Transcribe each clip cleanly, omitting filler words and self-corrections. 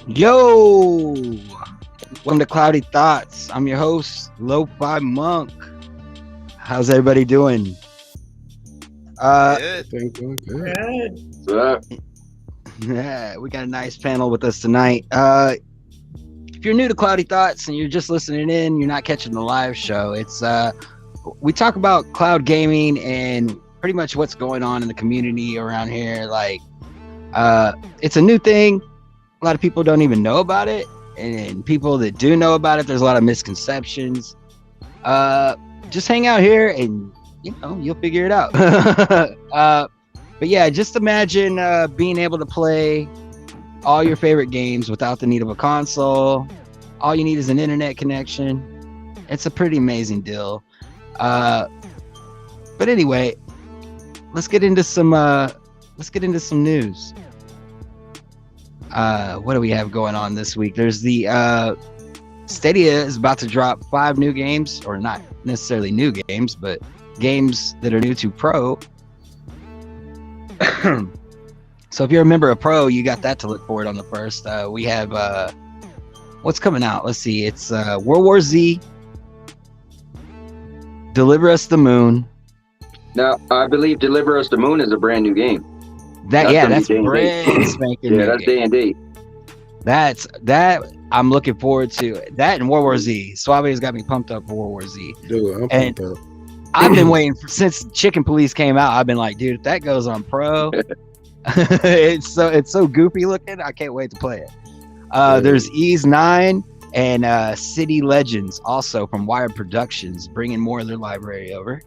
Yo, welcome to Cloudy Thoughts. I'm your host, LoFi Monk. How's everybody doing? Good. What's up? Yeah, we got a nice panel with us tonight. If you're new to Cloudy Thoughts and you're just listening in, you're not catching the live show. It's we talk about cloud gaming and pretty much what's going on in the community around here. Like, it's a new thing. A lot of people don't even know about it, and people that do know about it, there's a lot of misconceptions. Just hang out here and you'll figure it out. But yeah, just imagine being able to play all your favorite games without the need of a console. All you need is an internet connection. It's a pretty amazing deal. But anyway, let's get into some news. What do we have going on this week? There's the Stadia is about to drop 5 new games, or not necessarily new games, but games that are new to Pro. So if you're a member of Pro, you got that to look forward on the first. We have what's coming out. Let's see. It's World War Z, Deliver Us the Moon. Now, I believe Deliver Us the Moon is a brand new game. That's brand spanking. Yeah, that's D&D. That's I'm looking forward to that, and World War Z. Suave has got me pumped up for World War Z. Dude, I'm pumped up. I've been waiting since Chicken Police came out. I've been like, dude, if that goes on Pro, it's so goofy looking. I can't wait to play it. There's Ease 9 and City Legends, also from Wired Productions, bringing more of their library over,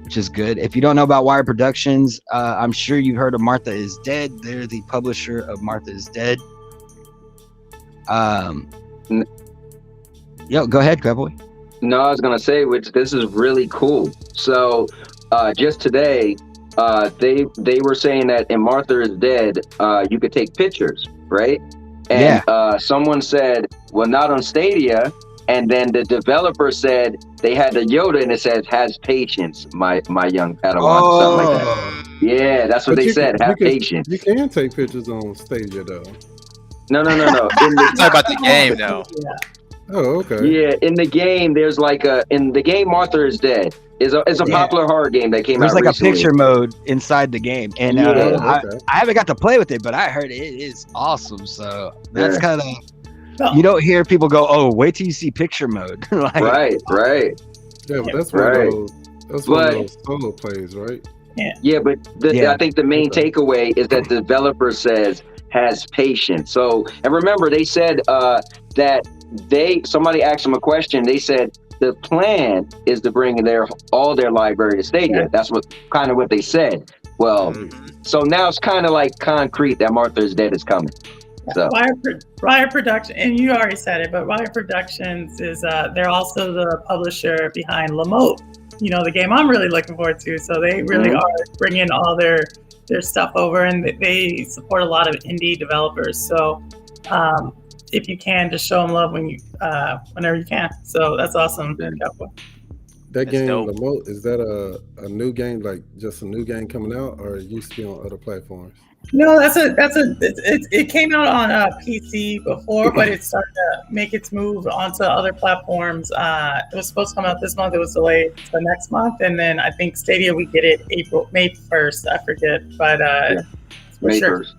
which is good. If you don't know about Wired Productions, I'm sure you've heard of Martha is Dead. They're the publisher of Martha is Dead. Yo, go ahead, Cowboy. No, I was gonna say, this is really cool. So, just today, they were saying that in Martha is Dead, you could take pictures, right? And someone said, well, not on Stadia. And then the developer said they had the Yoda and it says, "Has patience, my young Padawan," something like that. Yeah, that's what they said. Have patience. You can take pictures on Stadia though. No. Talk about the game though. Oh, okay. Yeah, in the game, there's in the game Martha is Dead is a popular horror game that came out recently. There's like a picture mode inside the game, and I haven't got to play with it, but I heard it is awesome. So that's kind of, you don't hear people go, "Oh, wait till you see picture mode." Right. Yeah, but that's one of those solo plays, right? Yeah, but I think the main takeaway is that the developer says has patience. So, and remember, they said that somebody asked them a question. They said the plan is to bring all their library to Stadia. That's what they said. Well, so now it's kind of like concrete that Martha is Dead is coming. So. Riot Production, and you already said it, but Riot Productions is they're also the publisher behind Lamote. The game I'm really looking forward to. So they really are bringing all their stuff over, and they support a lot of indie developers. So if you can, just show them love whenever you can. So that's awesome. That game, Lamote, is that a new game, like just a new game coming out, or are you still on other platforms? No, it came out on PC before, but it started to make its move onto other platforms. It was supposed to come out this month. It was delayed to next month, and then I think Stadia we get it May 1st. I forget, but May 1st.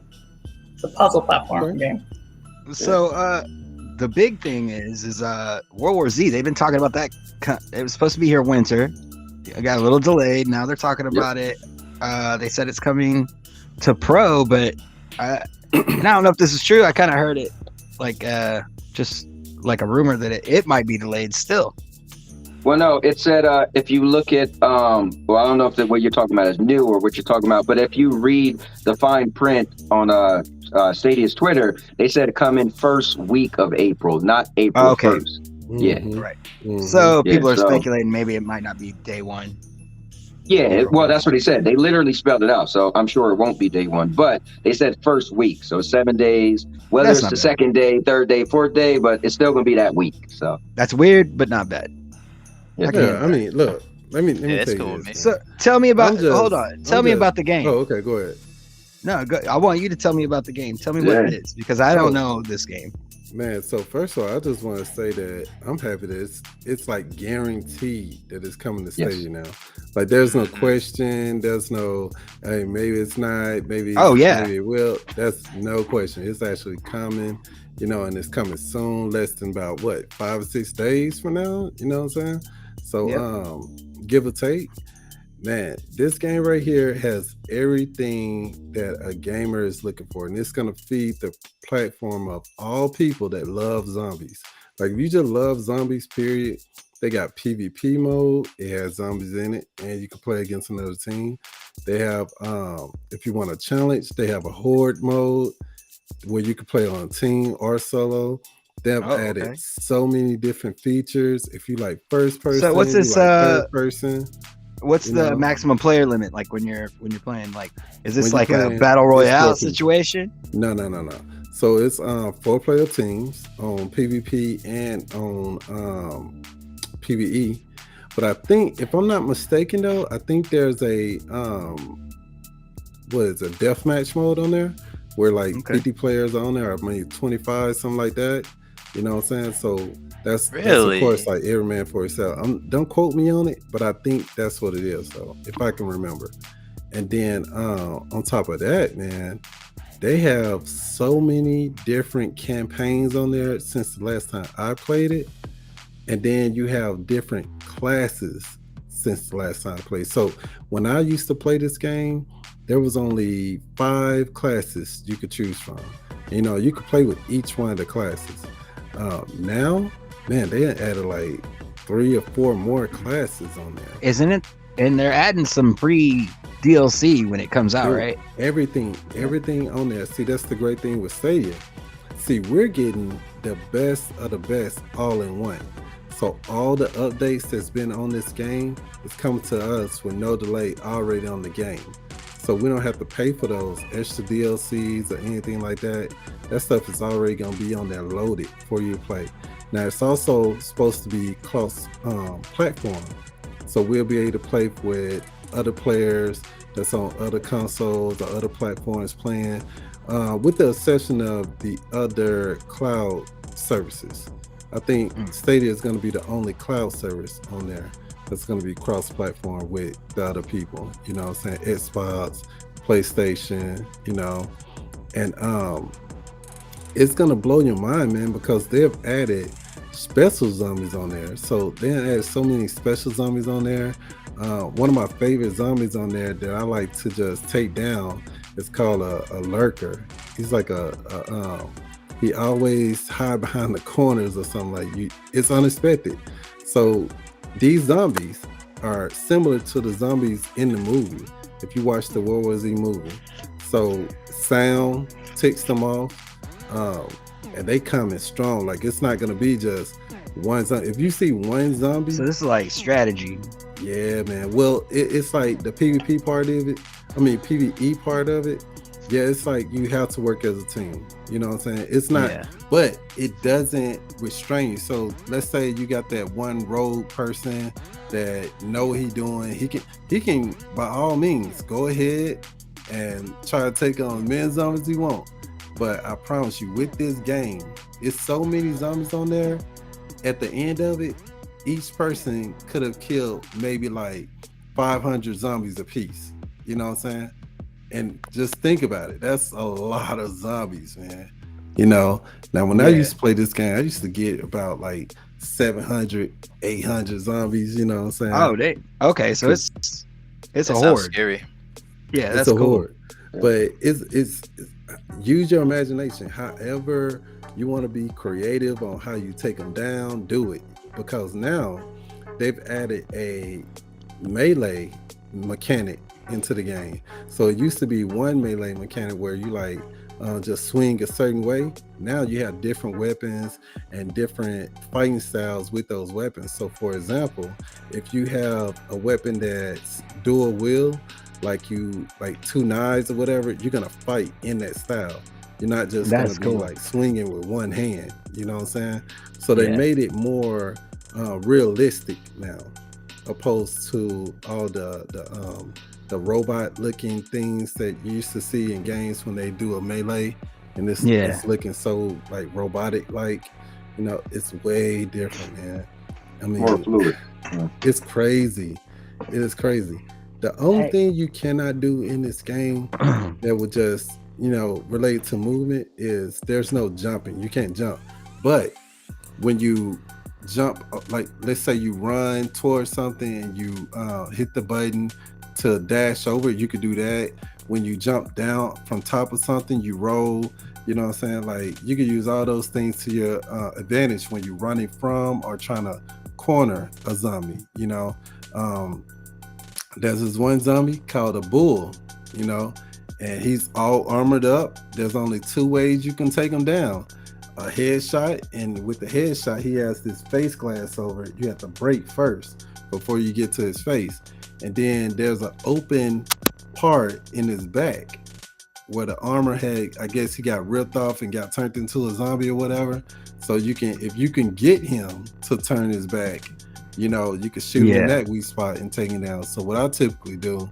It's a puzzle platform game. So the big thing is World War Z. They've been talking about that. It was supposed to be here winter. It got a little delayed. Now they're talking about it. They said it's coming to Pro, but and I don't know if this is true. I kind of heard it just like a rumor that it might be delayed still. Well, no, it said if you look at I don't know if what you're talking about is new or what you're talking about, but if you read the fine print on Stadia's Twitter, they said come in first week of April, not April 1st. Yeah, right. So people are speculating maybe it might not be day one. Yeah, well, that's what he said. They literally spelled it out, so I'm sure it won't be day one. But they said first week, so 7 days. Whether it's the second day, third day, fourth day, but it's still going to be that week. So that's weird, but not bad. Yeah, I mean, look, let me tell you this. So tell me about. Hold on. Tell me about the game. Oh, okay, go ahead. No, I want you to tell me about the game. Tell me what it is, because I don't know this game. Man, so first of all, I just want to say that I'm happy that it's like guaranteed that it's coming to Stadia now. Like, there's no question. There's no, hey, maybe it's not. Maybe maybe it will. That's no question. It's actually coming. And it's coming soon. Less than about 5 or 6 days from now. You know what I'm saying? So, give or take. Man, this game right here has everything that a gamer is looking for, and it's gonna feed the platform of all people that love zombies. Like, if you just love zombies, period, they got PvP mode. It has zombies in it, and you can play against another team. They have, if you want a challenge, they have a horde mode where you can play on a team or solo. They have added so many different features. If you like first person, so what's this? Third person. What's the maximum player limit like when you're playing? Like, is this like a battle royale situation? No. So it's 4-player teams on PvP and on PvE. But I think, if I'm not mistaken, though, I think there's a deathmatch mode on there where like 50 players on there, or maybe 25, something like that. You know what I'm saying? So that's of course like every man for himself. Don't quote me on it, but I think that's what it is. So if I can remember. And then on top of that, man, they have so many different campaigns on there since the last time I played it. And then you have different classes since the last time I played. So when I used to play this game, there was only 5 classes you could choose from. You could play with each one of the classes. Now, man, they added like 3 or 4 more classes on there. Isn't it? And they're adding some free DLC when it comes out, right? Everything on there. See, that's the great thing with Stadia. See, we're getting the best of the best all in one. So all the updates that's been on this game is coming to us with no delay already on the game. So we don't have to pay for those extra DLCs or anything like that. That stuff is already going to be on there loaded for you to play. Now, it's also supposed to be cross-platform. So we'll be able to play with other players that's on other consoles or other platforms playing, with the exception of the other cloud services. I think Stadia is going to be the only cloud service on there that's going to be cross-platform with the other people. You know what I'm saying? Xbox, PlayStation, and it's going to blow your mind, man, because they've added special zombies on there. So they added so many special zombies on there. One of my favorite zombies on there that I like to just take down is called a lurker. He's like he always hide behind the corners or something like you. It's unexpected. So these zombies are similar to the zombies in the movie. If you watch the World War Z movie, so sound ticks them off, and they come in strong. Like, it's not gonna be just one zombie. If you see one zombie, so this is like strategy. Yeah, man. Well, it's like the PvP part of it. I mean, PvE part of it. Yeah, it's like you have to work as a team. You know what I'm saying? It's not, but it doesn't restrain you. So let's say you got that one rogue person that know what he's doing. He can by all means go ahead and try to take on as many zombies he wants. But I promise you, with this game, it's so many zombies on there. At the end of it, each person could have killed maybe like 500 zombies apiece. You know what I'm saying? And just think about it. That's a lot of zombies, man. Now when I used to play this game, I used to get about like 700, 800 zombies. You know what I'm saying? Okay, so it's a horde. Scary. Yeah, that's a cool. horde. But it's use your imagination. However you want to be creative on how you take them down, do it. Because now they've added a melee mechanic into the game. So it used to be one melee mechanic where you like just swing a certain way. Now you have different weapons and different fighting styles with those weapons. So for example, if you have a weapon that's dual wield, like 2 knives or whatever, you're gonna fight in that style. You're not just gonna be like swinging with one hand. You know what I'm saying? So they made it more realistic now, opposed to all the the robot looking things that you used to see in games when they do a melee, and it's looking so like robotic, like, you know, it's way different, man. I mean, more fluid. It's crazy. It is crazy. The only thing you cannot do in this game that would just, you know, relate to movement is there's no jumping. You can't jump. But when you jump, like let's say you run towards something and you hit the button to dash over, you could do that. When you jump down from top of something, you roll, you know what I'm saying? Like you can use all those things to your advantage when you're running from or trying to corner a zombie, you know. There's this one zombie called a bull, you know, and he's all armored up. There's only 2 ways you can take him down. A headshot, and with the headshot, he has this face glass over it. You have to break first before you get to his face. And then there's an open part in his back where the armor had, I guess he got ripped off and got turned into a zombie or whatever. So you can, if you can get him to turn his back, you know, you can shoot him in that weak spot and take him down. So what I typically do,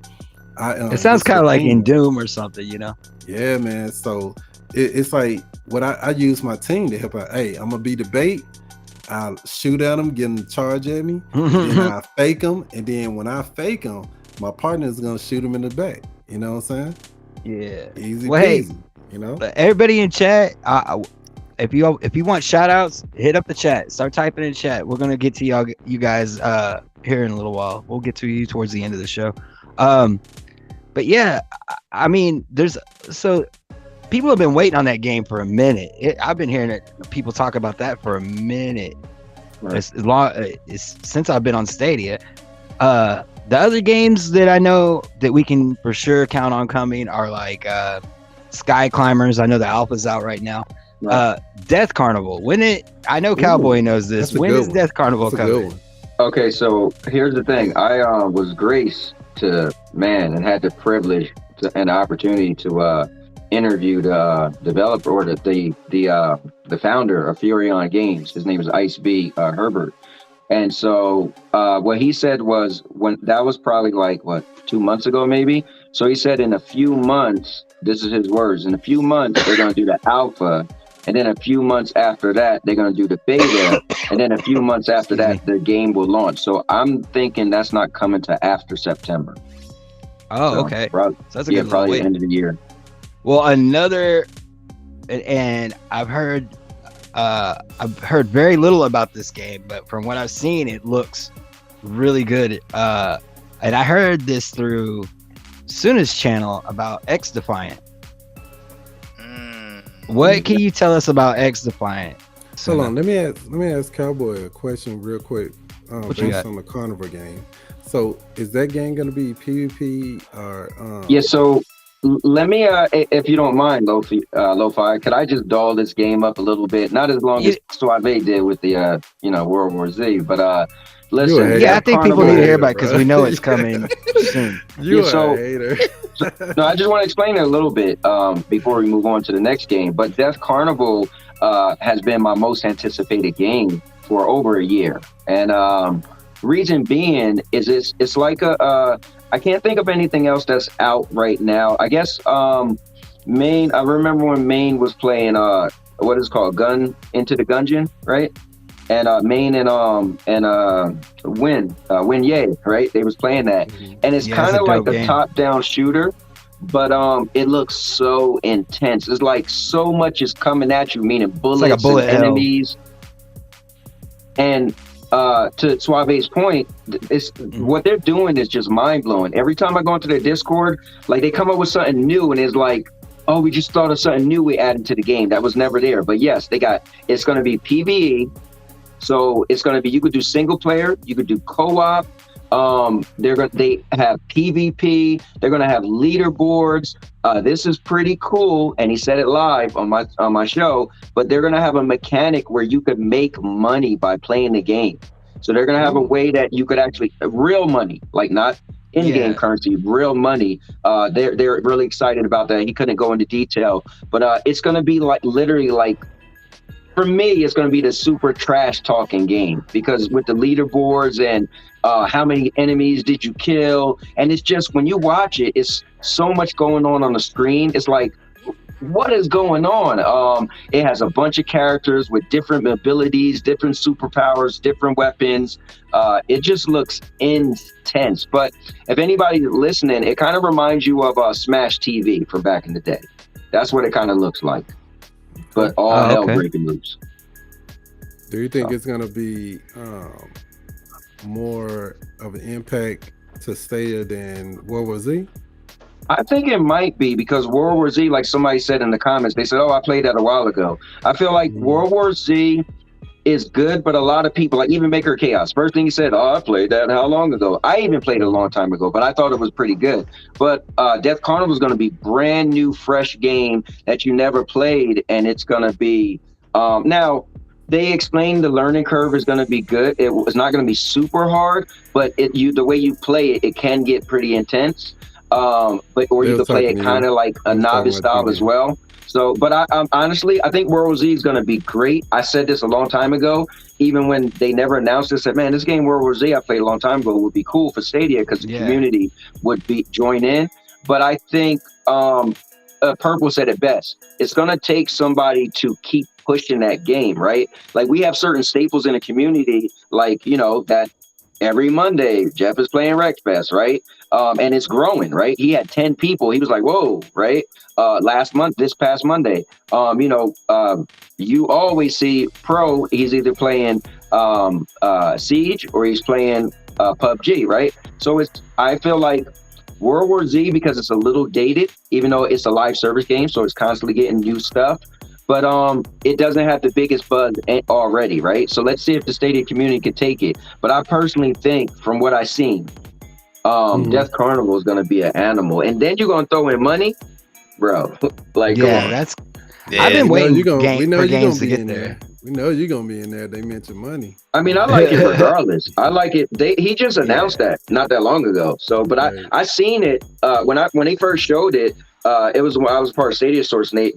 it sounds kind of like in Doom or something, you know? Yeah, man. So it's like what I use my team to help out. Hey, I'm gonna be the bait. I'll shoot at him, get him to charge at me, and then I fake him, and then when I fake him, my partner's gonna shoot him in the back. You know what I'm saying? Yeah. Easy peasy. You know. Everybody in chat, if you want shout outs, hit up the chat. Start typing in chat. We're gonna get to you guys here in a little while. We'll get to you towards the end of the show. But yeah, I mean, people have been waiting on that game for a minute. I've been hearing people talk about that for a minute. Right. Since I've been on Stadia. The other games that I know that we can for sure count on coming are like Sky Climbers. I know the alpha's out right now. Right. Death Carnival. I know Cowboy knows this. When is Death Carnival coming? Okay, so here's the thing. I was graced and had the privilege and the opportunity to interview the developer or the founder of Furion Games. His name is Ice B Herbert. And so what he said was, when that was probably like 2 months ago maybe. So he said in a few months, this is his words, in a few months they're going to do the alpha, and then a few months after that they're going to do the beta, and then a few months after that the game will launch. So I'm thinking that's not coming to after September. Oh, okay. So that's a good probably the end of the year. Well, and I've heard very little about this game, but from what I've seen, it looks really good. And I heard this through Suna's channel about X Defiant. What can you tell us about X Defiant? Hold on, let me ask Cowboy a question real quick. Based on the Carnivore game. So is that game going to be PvP or? Yeah. So let me, if you don't mind, LoFi, could I just doll this game up a little bit? Not as long as Suave did with the, World War Z, but listen. Yeah, I think people need to hear about it because we know it's coming soon. You're a hater. No, I just want to explain it a little bit before we move on to the next game. But Death Carnival has been my most anticipated game for over a year, and reason being is it's like I can't think of anything else that's out right now. I guess Maine. I remember when Maine was playing what is it called, Into the Gungeon, right? And Maine and Win Ye, right? They was playing that, and it's kind of like the top-down shooter, but it looks so intense. It's like so much is coming at you, meaning bullets and enemies. And to Suave's point, what they're doing is just mind-blowing. Every time I go into their Discord, like they come up with something new, and it's like, oh, we just thought of something new we added to the game that was never there. But yes, it's going to be PvE. So it's going to be, you could do single player, you could do co-op. They have PvP. They're going to have leaderboards. This is pretty cool. And he said it live on my show, but they're going to have a mechanic where you could make money by playing the game. So they're going to have a way that you could actually, real money, like not in-game currency, real money. They're really excited about that. He couldn't go into detail, but it's going to be like literally like for me, it's going to be the super trash talking game, because with the leaderboards and how many enemies did you kill, and it's just, when you watch it, it's so much going on the screen. It's like, what is going on? It has a bunch of characters with different abilities, different superpowers, different weapons. It just looks intense. But if anybody's listening, it kind of reminds you of Smash TV from back in the day. That's what it kind of looks like. But all hell breaking loose. Do you think it's going to be more of an impact to Stadia than World War Z? I think it might be, because World War Z, like somebody said in the comments, they said, oh, I played that a while ago. I feel like World War Z is good, but a lot of people, like even Maker Chaos, first thing he said, oh, I played that how long ago? I even played it a long time ago, but I thought it was pretty good. But Death Carnival is going to be brand new, fresh game that you never played, and it's going to be, now, they explained the learning curve is going to be good. It's not going to be super hard, but the way you play it, it can get pretty intense. Or you could play it kind of like a novice style as well. So, but I honestly, I think World War Z is going to be great. I said this a long time ago, even when they never announced it, said, man, this game World War Z I played a long time ago would be cool for Stadia, because the community would join in. But I think Purple said it best. It's going to take somebody to keep pushing that game, right? Like, we have certain staples in the community, like, that every Monday Jeff is playing RexFest, right? And it's growing, right? He had 10 people. He was like, whoa, right? This past Monday, you always see Pro, he's either playing Siege or he's playing PUBG, right? So I feel like World War Z, because it's a little dated, even though it's a live service game, so it's constantly getting new stuff. But it doesn't have the biggest buzz already, right? So let's see if the Stadia community can take it. But I personally think, from what I've seen, Death Carnival is going to be an animal. And then you're going to throw in money? Bro, like, come on. I've been waiting for games to get there. We know you're going to be in there. They mentioned money. I mean, I like it regardless. I like it. He just announced that not that long ago. So, but I seen it when he first showed it. It was when I was part of Stadia Source, and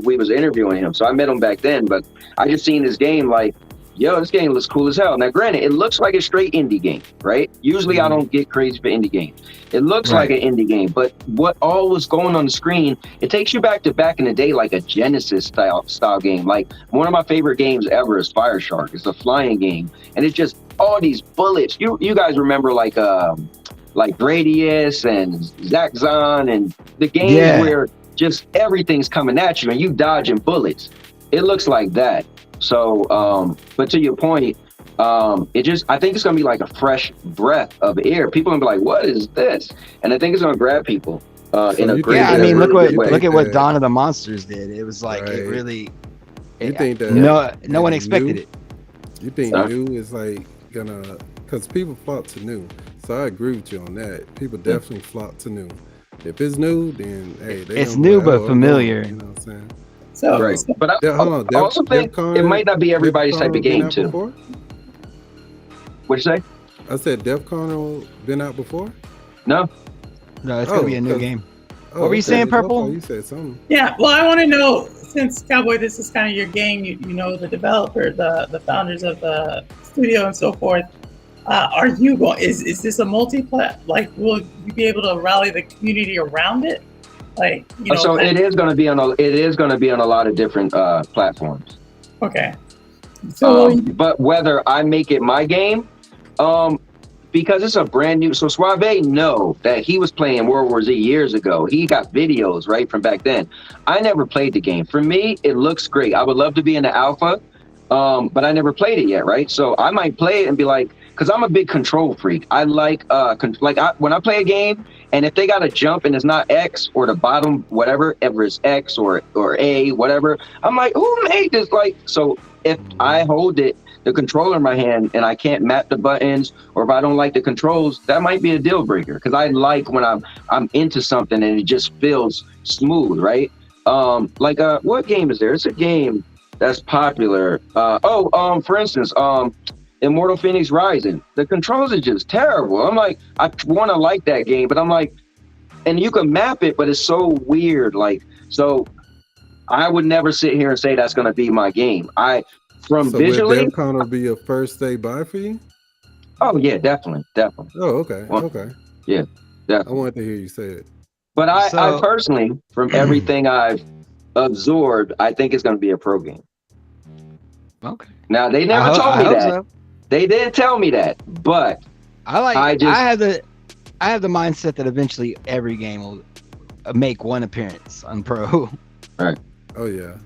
we was interviewing him, so I met him back then. But I just seen this game, like, yo, this game looks cool as hell. Now, granted, it looks like a straight indie game, right? Usually, I don't get crazy for indie games. It looks like an indie game, but what all was going on the screen, it takes you back in the day, like a Genesis style game. Like, one of my favorite games ever is Fire Shark. It's a flying game, and it's just all these bullets. You guys remember like Gradius and Zaxxon and the games where just everything's coming at you and you dodging bullets. It looks like that. So, but to your point, I think it's going to be like a fresh breath of air. People are going to be like, what is this? And I think it's going to grab people in a great way. I mean, look at what Dawn of the Monsters did. It was like, it really, think that no one expected it. You think new is like gonna, because people flock to new. So I agree with you on that. People definitely flock to new. If it's new, then hey, it's new but familiar. You know what I'm saying? So, right. But I also think it might not be everybody's type of game too. What'd you say? I said Def Con been out before? No, it's gonna be a new game. What were you saying, Purple? You said something. Yeah, well, I want to know, since Cowboy, this is kind of your game. You know the developer, the founders of the studio, and so forth. Are you going? Is this a multi-plat? Like, will you be able to rally the community around it? Like, so it is going to be on a lot of different platforms. Okay. So, but whether I make it my game, because it's a brand new. So Suave know that he was playing World War Z years ago. He got videos right from back then. I never played the game. For me, it looks great. I would love to be in the alpha, but I never played it yet, right? So I might play it and be like, because I'm a big control freak. I like when I play a game, and if they got to jump and it's not X or the bottom, whatever, ever it's X or A, whatever, I'm like, who made this? Like, so if I hold the controller in my hand and I can't map the buttons, or if I don't like the controls, that might be a deal breaker. Because I like when I'm into something and it just feels smooth, right? What game is there? It's a game that's popular. For instance, Immortal Phoenix Rising. The controls are just terrible. I'm like, I want to like that game, but I'm like, and you can map it, but it's so weird. Like, so I would never sit here and say that's going to be my game. So Visually, would DevCon will be a first day buy for you? oh yeah, definitely. Oh, okay, Well, okay. Yeah, I definitely. wanted to hear you say it. But I personally, from everything I've absorbed, I think it's going to be a pro game. Okay. Now they never told me that. So. They didn't tell me that, but I have the mindset that eventually every game will make one appearance on pro. Right. Oh yeah.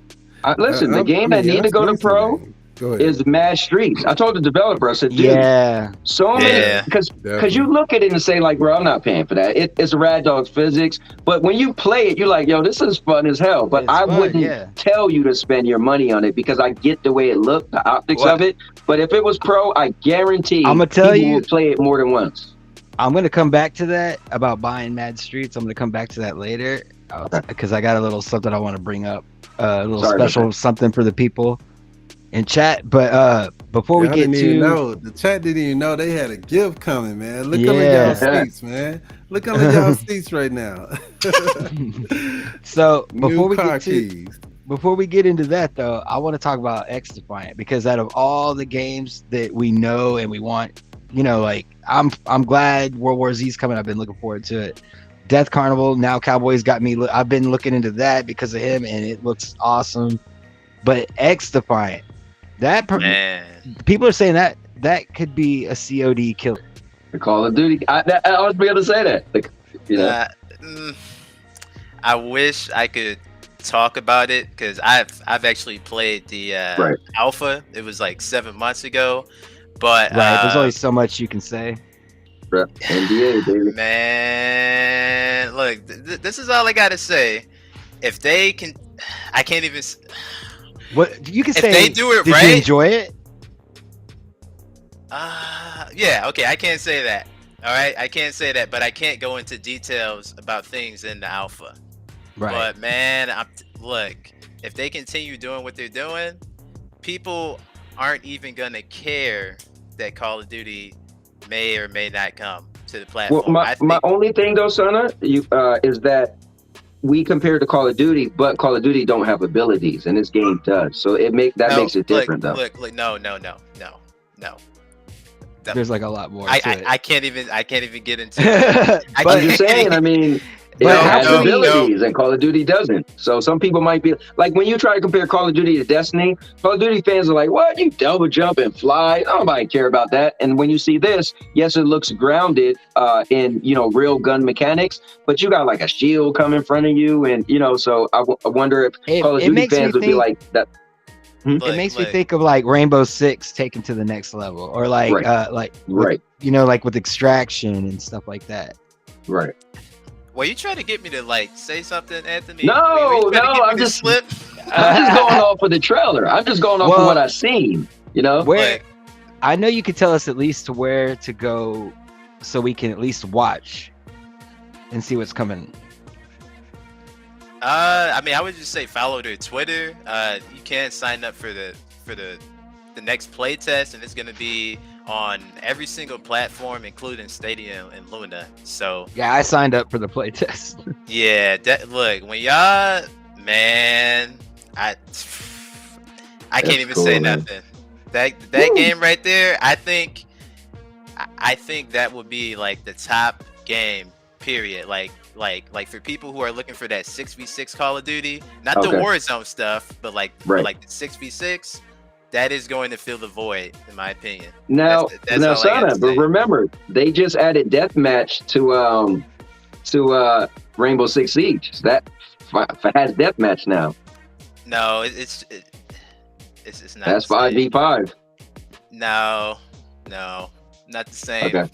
Listen, the game that need to go to pro is Mad Streets. I told the developer, I said, dude, so many, because you look at it and say like, bro, I'm not paying for that. It's Rad Dog's physics, but when you play it, you're like, yo, this is fun as hell. But I wouldn't tell you to spend your money on it because I get the way it looked, the optics of it. But if it was pro, I guarantee I'm gonna tell you, would play it more than once. I'm gonna come back to that about buying Mad Streets. I'm gonna come back to that later because I got a little something I want to bring up, a little special something for the people in chat. But before we get to the chat didn't even know they had a gift coming, man. Look under y'all seats, man. Look under y'all seats right now. So before we get into that though, I want to talk about X Defiant because out of all the games that we know and we want, you know, like I'm glad World War Z's coming. I've been looking forward to it. Death Carnival, now Cowboys got me. I've been looking into that because of him, and it looks awesome. But X Defiant, people are saying that could be a COD killer. The Call of Duty. I was going to say that. I wish I could talk about it because I've actually played the alpha. It was like 7 months ago, but there's only so much you can say. NDA, baby. Man, look, this is all I gotta say. If they can, I can't even. What you can if say? They do it did right. You enjoy it? Yeah. Okay, I can't say that. All right, I can't say that, but I can't go into details about things in the alpha. Right. But man, look, if they continue doing what they're doing, people aren't even gonna care that Call of Duty may or may not come to the platform. Well, my only thing though, Sana, is that we compare to Call of Duty, but Call of Duty don't have abilities, and this game does. So makes it different, though. Look, no. There's like a lot more. I can't even get into it. I'm just saying. I mean, it has abilities, and Call of Duty doesn't. So some people might be like, when you try to compare Call of Duty to Destiny, Call of Duty fans are like, "What? You double jump and fly? Nobody care about that." And when you see this, yes, it looks grounded in real gun mechanics, but you got like a shield come in front of you, and so I wonder if Call of Duty fans would be like that. It makes me think of like Rainbow Six taken to the next level, or like with Extraction and stuff like that. Right. Well, you trying to get me to like say something, Anthony? No, I'm just going off of the trailer. I'm just going off of what I've seen. Where I know you could tell us at least to where to go, so we can at least watch and see what's coming. I mean, I would just say follow their Twitter. You can sign up for the next play test, and it's gonna be on every single platform, including Stadia and Luna. So yeah, I signed up for the play test. Yeah, look, when y'all, man, I can't even say nothing. That game right there, I think that would be like the top game, period. Like for people who are looking for that 6v6 Call of Duty, not the Warzone stuff, but like the 6v6. That is going to fill the void, in my opinion. Now, Sana, but remember, they just added deathmatch to Rainbow Six Siege. That has deathmatch now. No, it's not. That's 5v5. No, not the same. Okay.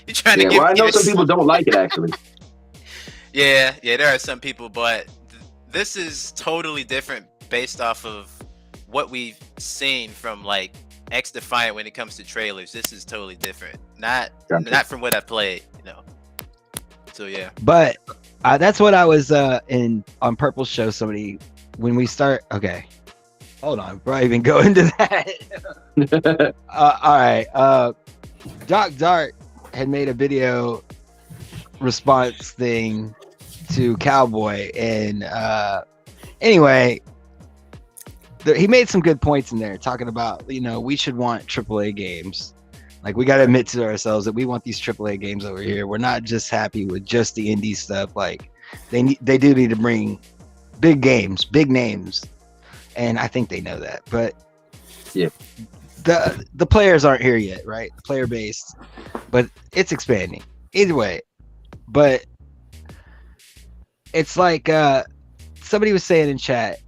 You're trying to get. Well, I know some people don't like it actually. Yeah, there are some people, but this is totally different based off of what we've seen from like X Defiant when it comes to trailers. This is totally different. Not from what I played, So yeah. But that's what I was on Purple's show. Somebody when we start. Okay, hold on. Before I even go into that. All right. Doc Dart had made a video response thing to Cowboy, and Anyway, he made some good points in there, talking about, we should want AAA games. Like, we got to admit to ourselves that we want these AAA games over here. We're not just happy with just the indie stuff. Like, they do need to bring big games, big names, and I think they know that. But yeah, the players aren't here yet, right? The player base, but it's expanding either way. But it's like somebody was saying in chat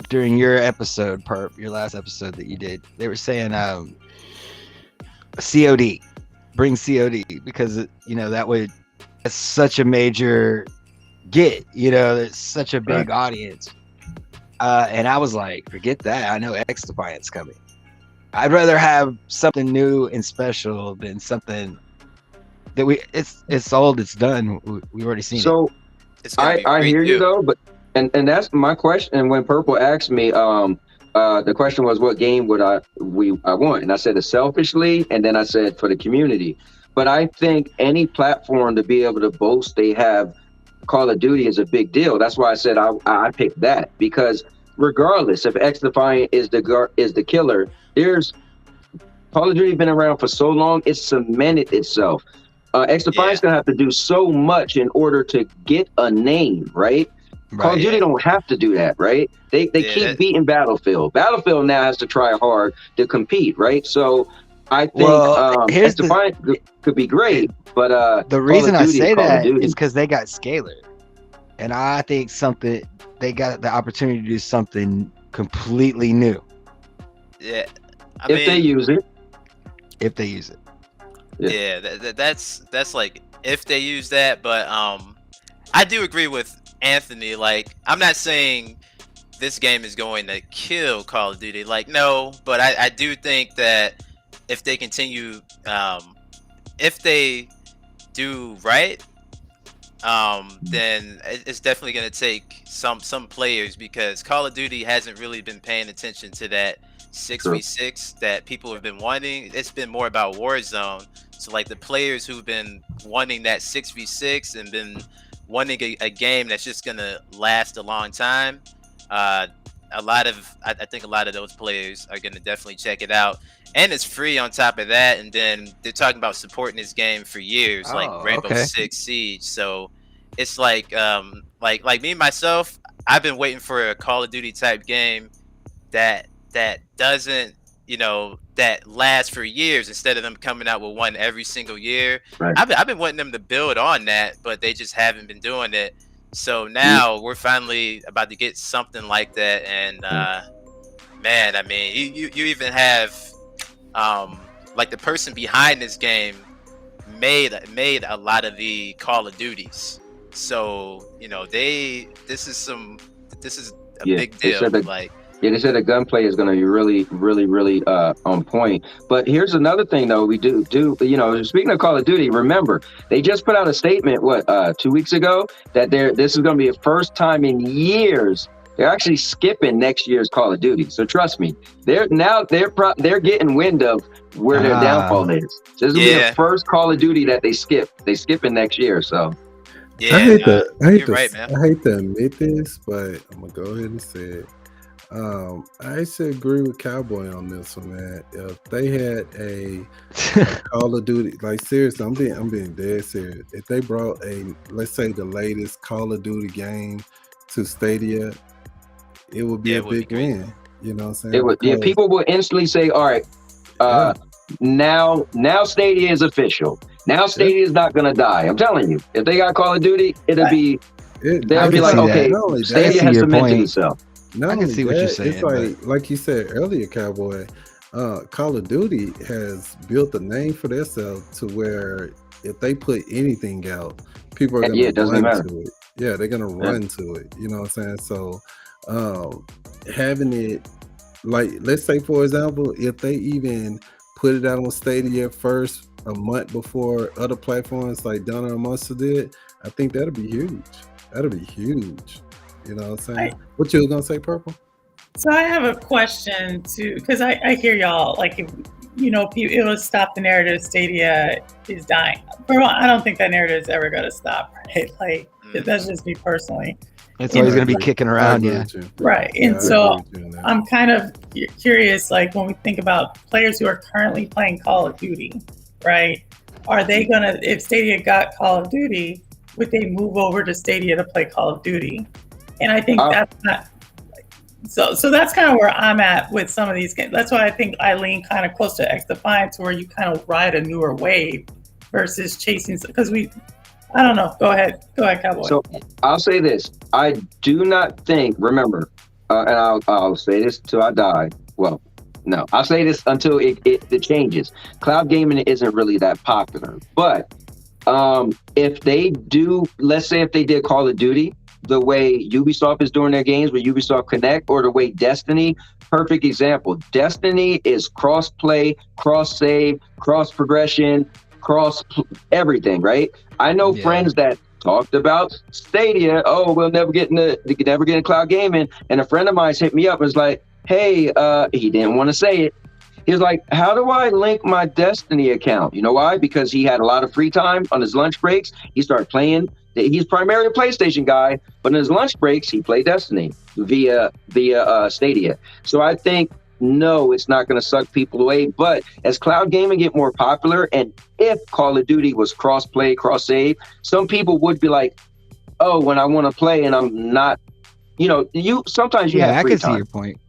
during your episode, Perp, your last episode that you did. They were saying COD, bring COD, because that's such a major get. It's such a big audience. And I was like, forget that. I know X Defiant's coming. I'd rather have something new and special than something that it's old, it's done. We've already seen it. So I hear you though, but and that's my question. And when Purple asked me, the question was, what game would I want? And I said, selfishly, and then I said for the community. But I think any platform to be able to boast they have Call of Duty is a big deal. That's why I said I picked that, because regardless if X Defiant is the killer, there's Call of Duty been around for so long, it's cemented itself. X Defiant's gonna have to do so much in order to get a name, right? Call of Duty don't have to do that, right? They keep beating Battlefield. Battlefield now has to try hard to compete, right? So I think X Defiant could be great, but the reason I say that is because they got Scalar, and I think they got the opportunity to do something completely new. Yeah, if they use it. Yeah, that's like if they use that, but I do agree with Anthony. Like, I'm not saying this game is going to kill Call of Duty, like, no, but I do think that if they continue, if they do right, then it's definitely going to take some players, because Call of Duty hasn't really been paying attention to that 6v6 that people have been wanting. It's been more about Warzone. So like the players who've been wanting that 6v6 and been wanting a game that's just gonna last a long time, I think a lot of those players are gonna definitely check it out, and it's free on top of that. And then they're talking about supporting this game for years, like Rainbow Six Siege. So it's like me myself, I've been waiting for a Call of Duty type game that doesn't, that lasts for years, instead of them coming out with one every single year. Right. I've been wanting them to build on that, but they just haven't been doing it. So now we're finally about to get something like that. And man, I mean, you even have like the person behind this game made a lot of the Call of Duties. So this is a big deal. They said the gunplay is going to be really, really, really on point. But here's another thing, though. We do speaking of Call of Duty, remember, they just put out a statement, 2 weeks ago, that this is going to be the first time in years they're actually skipping next year's Call of Duty. So trust me, they're getting wind of where their downfall is. So this will be the first Call of Duty that they skip. They skip it next year. So yeah, I hate to admit this, but I'm gonna go ahead and say it. I actually agree with Cowboy on this one, man. If they had a Call of Duty, like seriously, I'm being dead serious. If they brought let's say the latest Call of Duty game to Stadia, it would be a big win. You know what I'm saying? It would. Yeah, people would instantly say, "All right, now Stadia is official. Now Stadia is not gonna die." I'm telling you, if they got Call of Duty, they'll be like, "Okay, Stadia has cemented itself." I can see what you're saying. It's like you said earlier, Cowboy. Call of Duty has built a name for themselves to where if they put anything out, people are going to run to it. Yeah, they're going to run to it. You know what I'm saying? So having it, like, let's say, for example, if they even put it out on Stadia first a month before other platforms like Donna and Monster did, I think that'll be huge. That'll be huge. You know what I'm saying? What you was gonna say, Purple? So I have a question too, because I hear y'all, like, if, it will stop the narrative Stadia is dying. I don't think that narrative is ever going to stop, right? Like, that's just me personally. It's always going to be kicking around, yeah. Right. And so I'm kind of curious, like when we think about players who are currently playing Call of Duty, right? Are they going to, if Stadia got Call of Duty, would they move over to Stadia to play Call of Duty? And I think that's not, so that's kind of where I'm at with some of these games. That's why I think I lean kind of close to X Defiance, where you kind of ride a newer wave versus chasing, because I don't know. Go ahead, Cowboy. So I'll say this. I do not think, remember, and I'll say this till I die. Well, no, I'll say this until it changes. Cloud gaming isn't really that popular. But if they do, let's say if they did Call of Duty, the way Ubisoft is doing their games with Ubisoft Connect, or the way Destiny, perfect example. Destiny is cross-play, cross-save, cross-progression, cross everything, right? I know friends that talked about Stadia. Oh, we'll never get in cloud gaming. And a friend of mine hit me up and was like, hey, he didn't want to say it. He was like, how do I link my Destiny account? You know why? Because he had a lot of free time on his lunch breaks. He started playing. He's primarily a PlayStation guy, but in his lunch breaks, he played Destiny via Stadia. So I think, no, it's not going to suck people away. But as cloud gaming get more popular, and if Call of Duty was cross-play, cross-save, some people would be like, oh, when I want to play and I'm not, sometimes you have free time. I can see your point.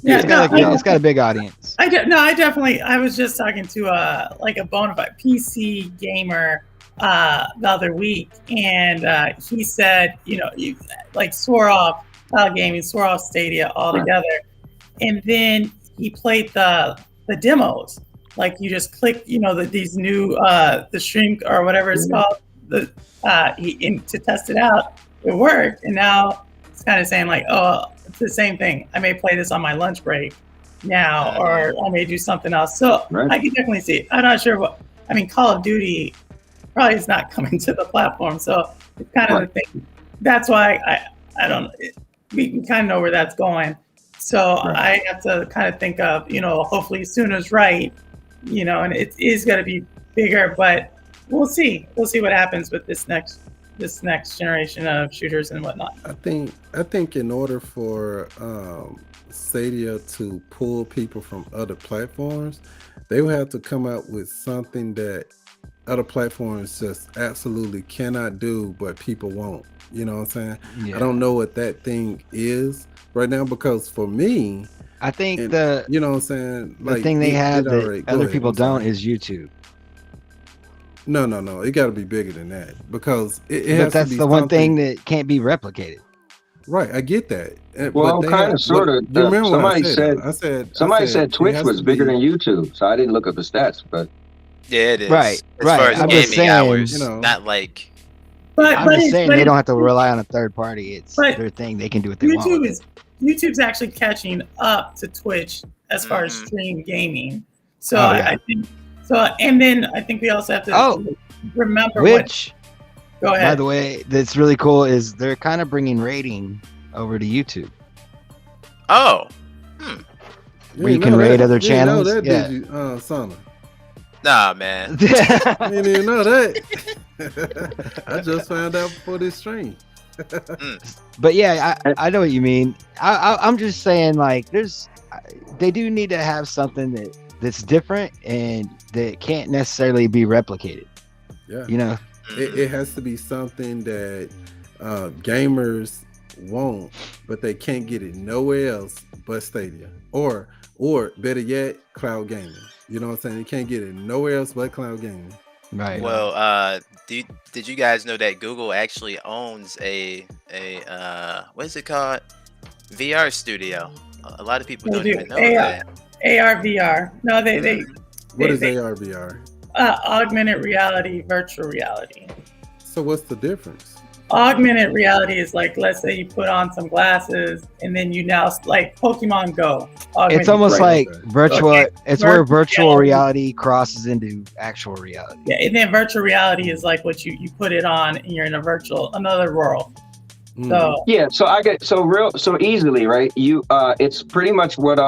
Yeah, it's got a big audience. I was just talking to like a bona fide PC gamer the other week, and he said, you like swore off cloud gaming, swore off Stadia altogether, and then he played the demos. Like you just click, these new the stream or whatever it's called, to test it out. It worked, and now it's kind of saying like, oh, it's the same thing. I may play this on my lunch break now, or I may do something else. So I can definitely see it. I'm not sure Call of Duty probably is not coming to the platform, so it's kind of the thing. That's why I don't. We kind of know where that's going. So I have to kind of think of, hopefully Suna's right, and it is going to be bigger, but we'll see. We'll see what happens with this next generation of shooters and whatnot. I think in order for Stadia to pull people from other platforms, they would have to come out with something that other platforms just absolutely cannot do, but people won't. You know what I'm saying? Yeah. I don't know what that thing is right now, because for me, I think you know what I'm saying, like the thing they have that other people don't is YouTube. No, it got to be bigger than that, because it has but that's to be the one thing that can't be replicated. Right, I get that. Well, kind of, sort of. Somebody said Twitch was bigger than YouTube, so I didn't look up the stats, but yeah, it is. Right. As far as I'm gaming just saying, hours, not like. I'm just saying they don't have to rely on a third party. It's their thing. They can do what they want. YouTube's actually catching up to Twitch as far as stream gaming. So I think so. And then I think we also have to remember go ahead. By the way, that's really cool is they're kind of bringing rating over to YouTube. Oh. Where you can rate other channels. Did you, Sana? Nah, man. You didn't even know that. I just found out before this stream. But yeah, I know what you mean. I'm just saying, like, they do need to have something that's different and that can't necessarily be replicated. Yeah. It has to be something that gamers want, but they can't get it nowhere else but Stadia. Or better yet, cloud gaming. You know what I'm saying? You can't get it nowhere else but cloud gaming. Right. Well, did you guys know that Google actually owns a what is it called? VR studio. A lot of people don't even know that. AR VR. No, they What is AR VR? Augmented reality, virtual reality. So what's the difference? Augmented reality is like, let's say you put on some glasses and then you now, like Pokemon Go. It's almost like virtual. Okay. It's where virtual reality crosses into actual reality. Yeah, and then virtual reality is like what you put it on and you're in another world. So yeah, so I get so easily, right? You it's pretty much what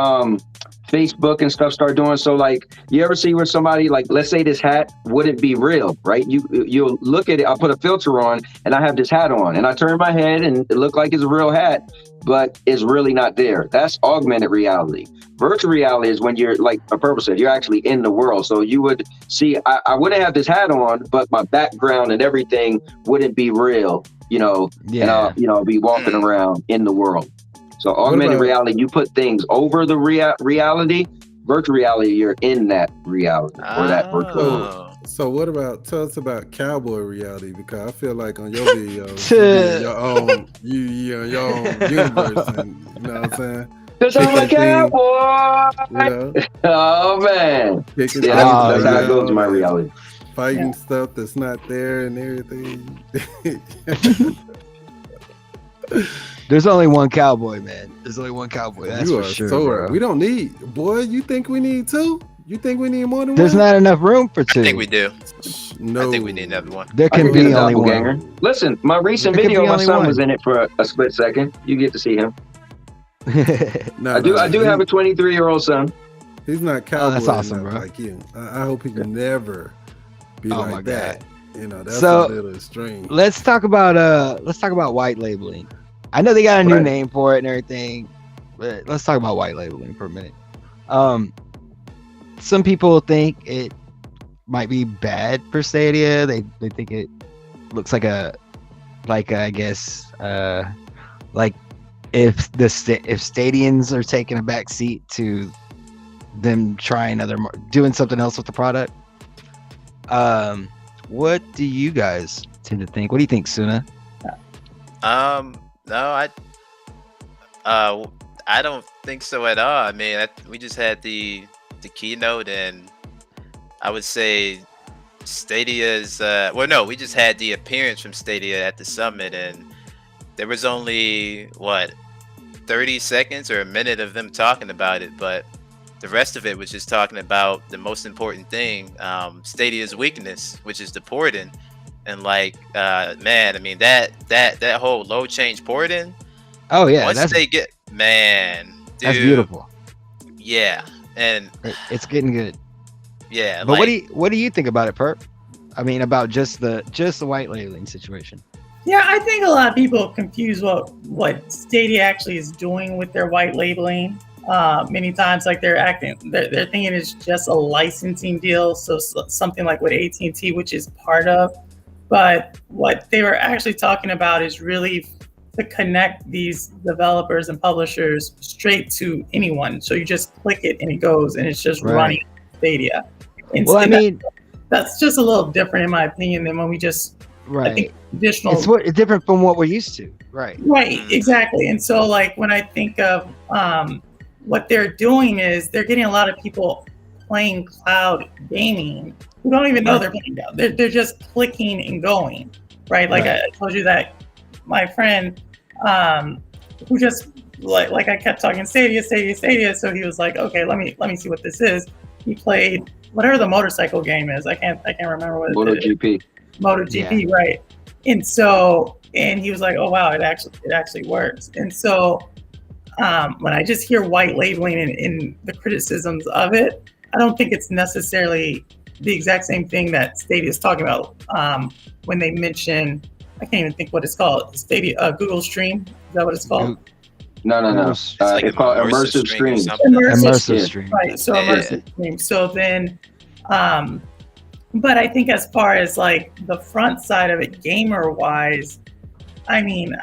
Facebook and stuff start doing. So like, you ever see where somebody, like, let's say this hat wouldn't be real, right? You'll look at it. I'll put a filter on and I have this hat on and I turn my head and it look like it's a real hat, but it's really not there. That's augmented reality. Virtual reality is when you're, like a Purple said, you're actually in the world. So you would see, I wouldn't have this hat on, but my background and everything wouldn't be real, and I'll be walking around in the world. So augmented reality, you put things over the reality. Virtual reality, you're in that reality or that virtual world. So what about, tell us about cowboy reality, because I feel like on your videos, you in your own universe, and, you know what I'm saying? Because I'm a cowboy! Oh, man. That's how it goes in my reality. Fighting stuff that's not there and everything. There's only one cowboy, man. There's only one cowboy. That's for sure. Bro. We don't need, boy. You think we need two? You think we need more than There's one? There's not enough room for two. I think we do. No. I think we need another one. There can be only one. Listen, my recent video, my son was in it for a split second. You get to see him. I do have a 23-year-old son. He's not cowboy. That's awesome, bro. Like you. I hope he can never be like that. That's a little extreme. Let's talk about white labeling. I know they got a new name for it and everything, but let's talk about white labeling for a minute. Some people think it might be bad for Stadia. They think it looks like I guess if Stadians are taking a back seat to them trying doing something else with the product. What do you guys tend to think? What do you think, Suna? No, I don't think so at all. I mean, we just had the keynote, and I would say Stadia's we just had the appearance from Stadia at the summit, and there was only 30 seconds or a minute of them talking about it, but the rest of it was just talking about the most important thing, Stadia's weakness, which is the porting. And man, I mean that whole load change porting. Oh yeah, once they get, man, dude, that's beautiful. Yeah, and it's getting good. Yeah, but what do you think about it, Perp? I mean, about just the white labeling situation. Yeah, I think a lot of people confuse what Stadia actually is doing with their white labeling. Many times, like they're thinking it's just a licensing deal, so something like what AT&T, which is part of. But what they were actually talking about is really to connect these developers and publishers straight to anyone. So you just click it and it goes, and it's just running Stadia. That's just a little different in my opinion than when we just I think additional. It's different from what we're used to, right? Right, exactly. And so like when I think of what they're doing is they're getting a lot of people playing cloud gaming who don't even know they're playing cloud. They're just clicking and going, right? Like I told you that my friend who just like I kept talking Stadia. So he was like, okay, let me see what this is. He played whatever the motorcycle game is. I can't remember what it is. MotoGP, right? And so he was like, oh wow, it actually works. And so when I just hear white labeling and the criticisms of it, I don't think it's necessarily the exact same thing that Stadia is talking about when they mention, I can't even think what it's called, Stadia, Google Stream. Is that what it's called? No. It's called immersive stream. Immersive stream. Right, so immersive stream. So then, but I think as far as like the front side of it, gamer-wise, I mean,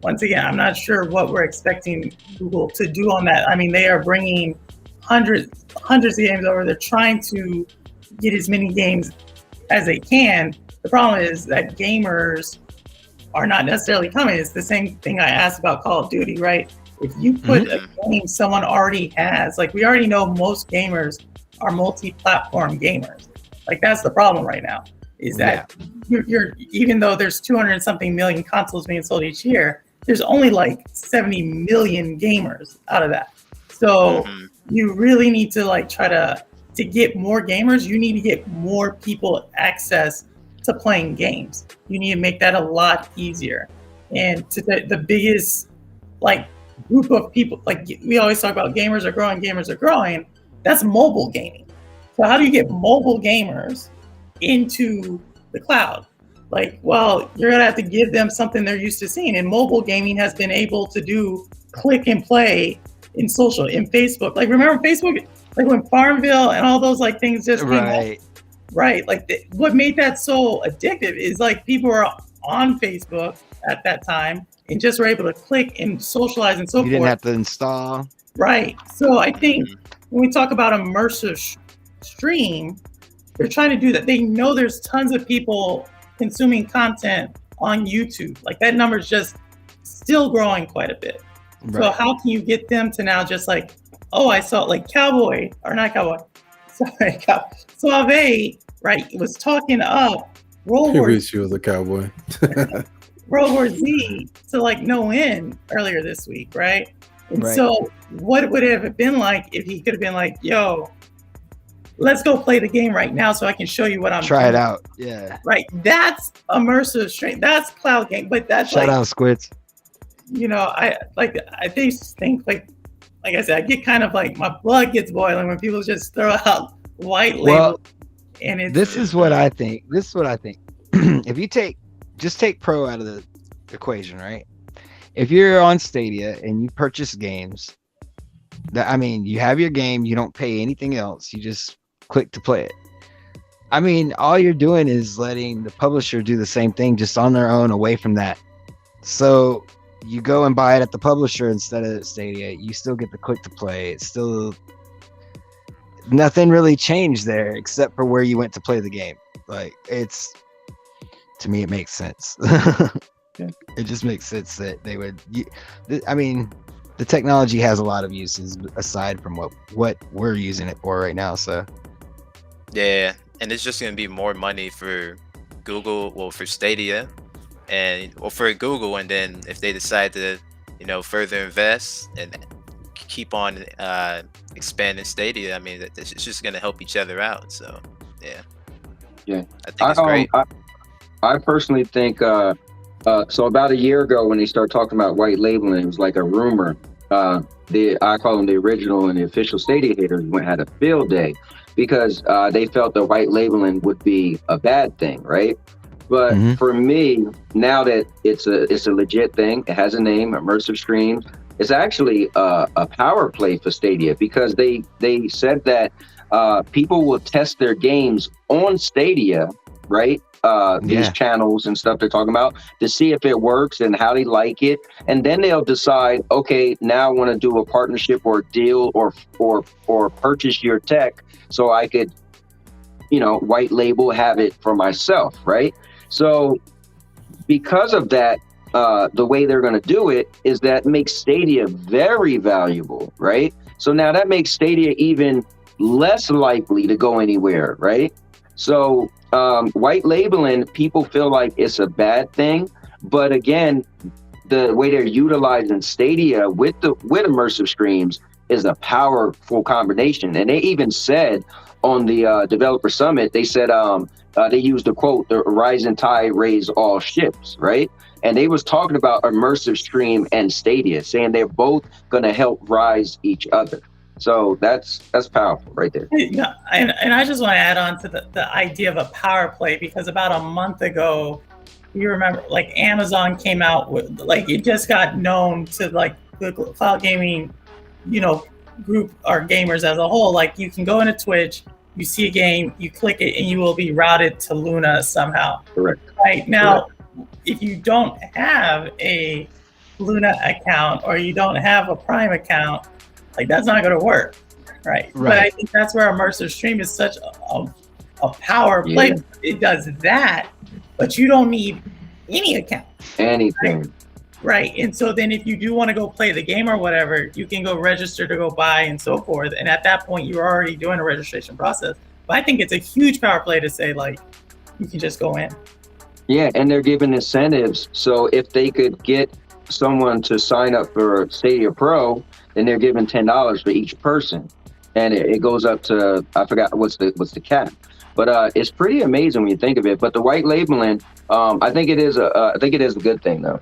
once again, I'm not sure what we're expecting Google to do on that. I mean, they are bringing hundreds of games over. They're trying to get as many games as they can. The problem is that gamers are not necessarily coming. It's the same thing I asked about Call of Duty, right? If you put a game someone already has, like we already know most gamers are multi-platform gamers. Like that's the problem right now, is that you're even though there's 200 and something million consoles being sold each year, there's only like 70 million gamers out of that. So you really need to like try to get more gamers. You need to get more people access to playing games. You need to make that a lot easier. And to the biggest like group of people, like we always talk about gamers are growing. That's mobile gaming. So how do you get mobile gamers into the cloud? Like, well, you're gonna have to give them something they're used to seeing. And mobile gaming has been able to do click and play in social, in Facebook. Like, remember Facebook, like when Farmville and all those like things just came out, right? Like what made that so addictive is like people were on Facebook at that time and just were able to click and socialize and so forth. You didn't have to install. Right. So I think when we talk about immersive stream, they're trying to do that. They know there's tons of people consuming content on YouTube. Like that number is just still growing quite a bit. Right. So how can you get them to now just like, oh, I saw like Suave, right, was talking up World War wish she was a cowboy. World War Z to like no end earlier this week, right? And so what would it have been like if he could have been like, yo, let's go play the game right now so I can show you what I'm doing. Try it out. Yeah. Right. That's immersive stream. That's cloud game. But that's shout out Squids. You know, I think like I said, I get kind of like my blood gets boiling when people just throw out white label. Well, and it's, this is what I think. If you take Pro out of the equation, right? If you're on Stadia and you purchase games, you have your game, you don't pay anything else. You just click to play it. I mean, all you're doing is letting the publisher do the same thing, just on their own, away from that. So you go and buy it at the publisher instead of Stadia. You still get the click to play. It's still nothing really changed there except for where you went to play the game. Like to me, it makes sense. It just makes sense that they would. The technology has a lot of uses aside from what we're using it for right now. So yeah, and it's just gonna be more money for Google, for Stadia, or for Google, and then if they decide to, further invest and keep on expanding Stadia, I mean, it's just gonna help each other out. So yeah, I think it's great. I personally think. So about a year ago, when they started talking about white labeling, it was like a rumor. I call them the original and the official Stadia haters had a field day because they felt that white labeling would be a bad thing, right? But for me, now that it's a legit thing, it has a name, immersive streams. It's actually a power play for Stadia because they said that people will test their games on Stadia, right? These channels and stuff they're talking about to see if it works and how they like it, and then they'll decide, okay, now I want to do a partnership or deal or purchase your tech so I could, white label, have it for myself, right? So because of that, the way they're going to do it is that makes Stadia very valuable, right? So now that makes Stadia even less likely to go anywhere, right? So white labeling, people feel like it's a bad thing, but again, the way they're utilizing Stadia with immersive streams is a powerful combination. And they even said on the developer summit, they said they used the quote, "The rising tide raise all ships," right? And they was talking about immersive stream and Stadia, saying they're both going to help rise each other. So that's powerful right there. Yeah, and I just want to add on to the idea of a power play, because about a month ago, you remember, like Amazon came out with, like, it just got known to like the cloud gaming, group or gamers as a whole. Like, you can go into Twitch, you see a game, you click it, and you will be routed to Luna somehow. Correct. Right now, if you don't have a Luna account or you don't have a Prime account, like, that's not going to work, right? But I think that's where immersive stream is such a power play. It does that, but you don't need any account. Anything. Right. And so then if you do want to go play the game or whatever, you can go register to go buy and so forth. And at that point, you're already doing a registration process. But I think it's a huge power play to say, like, you can just go in. Yeah, and they're giving incentives. So if they could get someone to sign up for Stadia Pro, then they're giving $10 for each person, and it goes up to, I forgot what's the cap, but it's pretty amazing when you think of it. But the white labeling, I think it is a good thing though.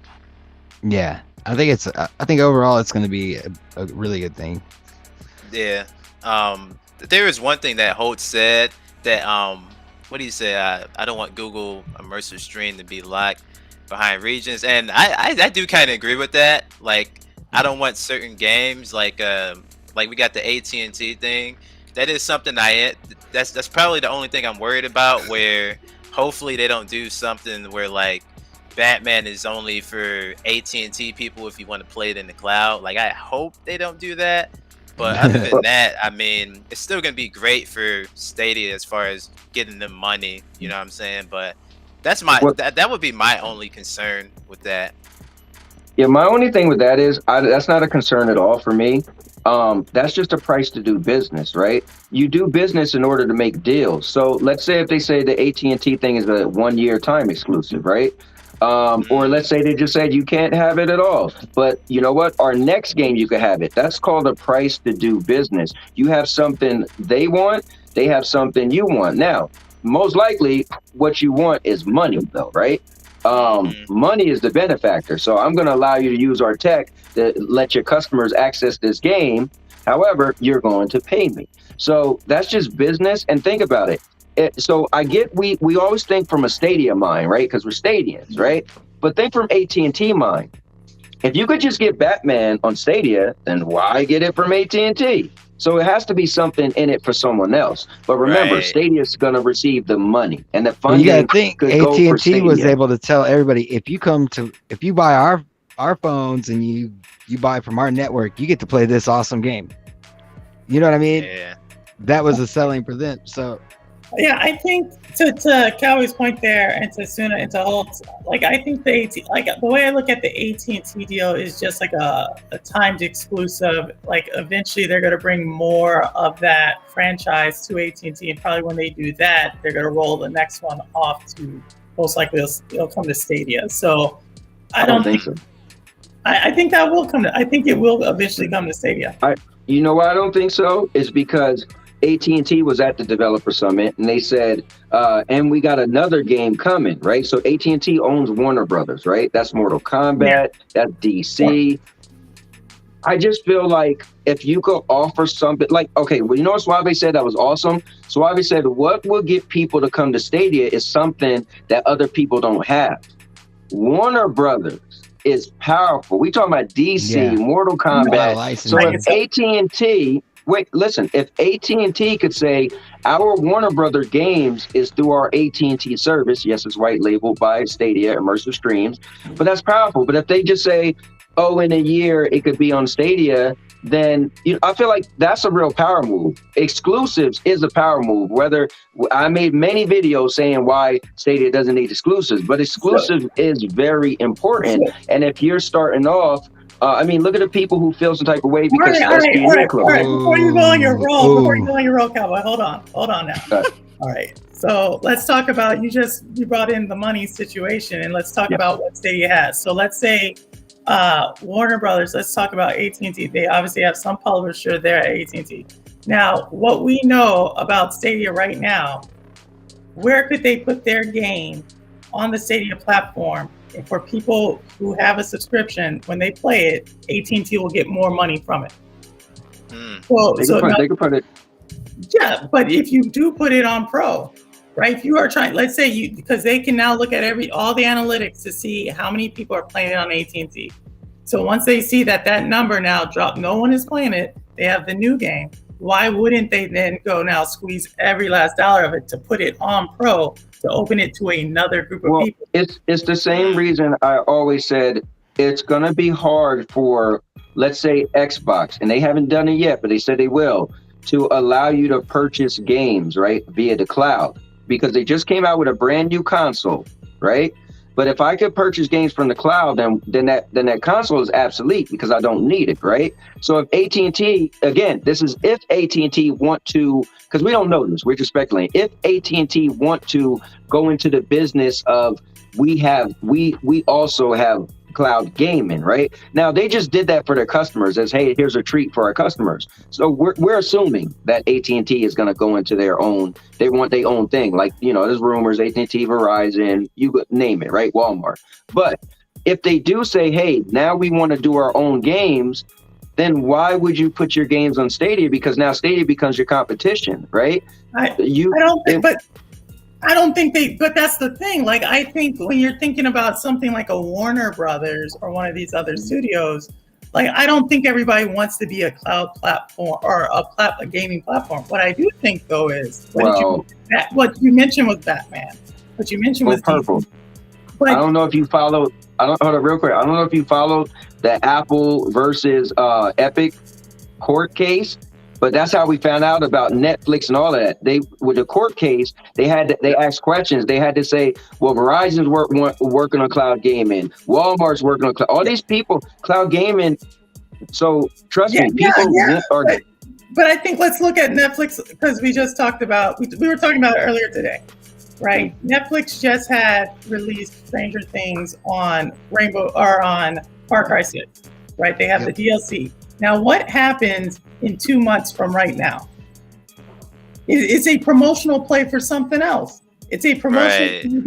Yeah, I think overall it's going to be a really good thing. Yeah. There is one thing that Holt said that what do you say? I don't want Google Immersive Stream to be locked behind regions, and I do kind of agree with that. Like, I don't want certain games like we got the AT&T thing. That is something that's probably the only thing I'm worried about, where hopefully they don't do something where like Batman is only for AT&T people if you want to play it in the cloud. Like, I hope they don't do that. But other than that, I mean, it's still gonna be great for Stadia as far as getting them money. You know what I'm saying? But that's that would be my only concern with that. Yeah, my only thing with that is that's not a concern at all for me. That's just a price to do business, right? You do business in order to make deals. So let's say if they say the AT&T thing is a 1-year time exclusive, right? Or let's say they just said you can't have it at all. But you know what? Our next game, you can have it. That's called a price to do business. You have something they want, they have something you want. Now, most likely what you want is money though, right? Money is the benefactor. So I'm going to allow you to use our tech to let your customers access this game. However, you're going to pay me. So that's just business. And think about it. So I get we always think from a Stadia mind, right? Because we're Stadians, right? But think from AT&T mind. If you could just get Batman on Stadia, then why get it from AT&T? So it has to be something in it for someone else. But remember, Stadia is going to receive the money, and the funding. You got to think AT&T was able to tell everybody, if you buy our phones and you buy from our network, you get to play this awesome game. You know what I mean? Yeah. That was a selling for them. So. Yeah, I think to Cowie's point there, and to Suna and to Holt, like I think the way I look at the AT&T deal is just like a timed exclusive. Like eventually they're going to bring more of that franchise to AT&T, and probably when they do that, they're going to roll the next one off to most likely it'll come to Stadia. So I don't think so. I think that will come. I think it will eventually come to Stadia. You know why I don't think so? Is because AT&T was at the developer summit and they said, and we got another game coming, right? So AT&T owns Warner Brothers, right? That's Mortal Kombat, that's DC. I just feel like if you could offer something like, okay, well, you know what Suave said that was awesome? Suave said, what will get people to come to Stadia is something that other people don't have. Warner Brothers is powerful. We talking about DC, Mortal Kombat. So if AT&T, wait, listen, if AT&T could say our Warner Brother games is through our AT&T service, yes, it's white labeled by Stadia, Immersive Streams, but that's powerful. But if they just say, oh, in a year it could be on Stadia, then I feel like that's a real power move. Exclusives is a power move. Whether I made many videos saying why Stadia doesn't need exclusives, but exclusive is very important. And if you're starting off, I mean, look at the people who feel some type of way because all right. Before you go on your roll, Cowboy, hold on now. All right. So let's talk about you brought in the money situation, and let's talk about what Stadia has. So let's say Warner Brothers. Let's talk about AT&T. They obviously have some publisher there at AT&T. Now, what we know about Stadia right now, where could they put their game on the Stadia platform? For people who have a subscription, when they play it, AT&T will get more money from it. They can put it. Yeah, but if you do put it on Pro, right? If you are trying, let's say because they can now look at all the analytics to see how many people are playing it on AT&T. So once they see that number now dropped, no one is playing it. They have the new game. Why wouldn't they then go now squeeze every last dollar of it to put it on Pro to open it to another group of people? It's the same reason I always said it's going to be hard for, let's say, Xbox, and they haven't done it yet, but they said they will, to allow you to purchase games, right, via the cloud, because they just came out with a brand new console, right? But if I could purchase games from the cloud, then that console is obsolete because I don't need it, right? So if AT&T, again, this is if AT&T want to, because we don't know this, we're just speculating. If AT&T want to go into the business of we also have cloud gaming, right? Now they just did that for their customers as, hey, here's a treat for our customers. So we're assuming that AT&T is going to go into their own, they want their own thing. Like, there's rumors, AT&T, Verizon, you name it, right? Walmart. But if they do say, hey, now we want to do our own games, then why would you put your games on Stadia? Because now Stadia becomes your competition, right? I don't think but that's the thing. Like, I think when you're thinking about something like a Warner Brothers or one of these other studios, like, I don't think everybody wants to be a cloud platform or a gaming platform. What I do think, though, is what you mentioned was Batman. What you mentioned was Purple. But, I don't know if you followed. Hold on, real quick. I don't know if you followed the Apple versus Epic court case, but that's how we found out about Netflix and all of that. With the court case, they asked questions. They had to say, well, Verizon's working on cloud gaming, Walmart's working on cloud. All these people, cloud gaming. So trust me, people are. But I think let's look at Netflix, because we just talked about. We were talking about it earlier today. Right, Netflix just had released Stranger Things on on Far Cry 6. Right, they have the DLC. Now, what happens in 2 months from right now? It's a promotional play for something else. It's a promotional play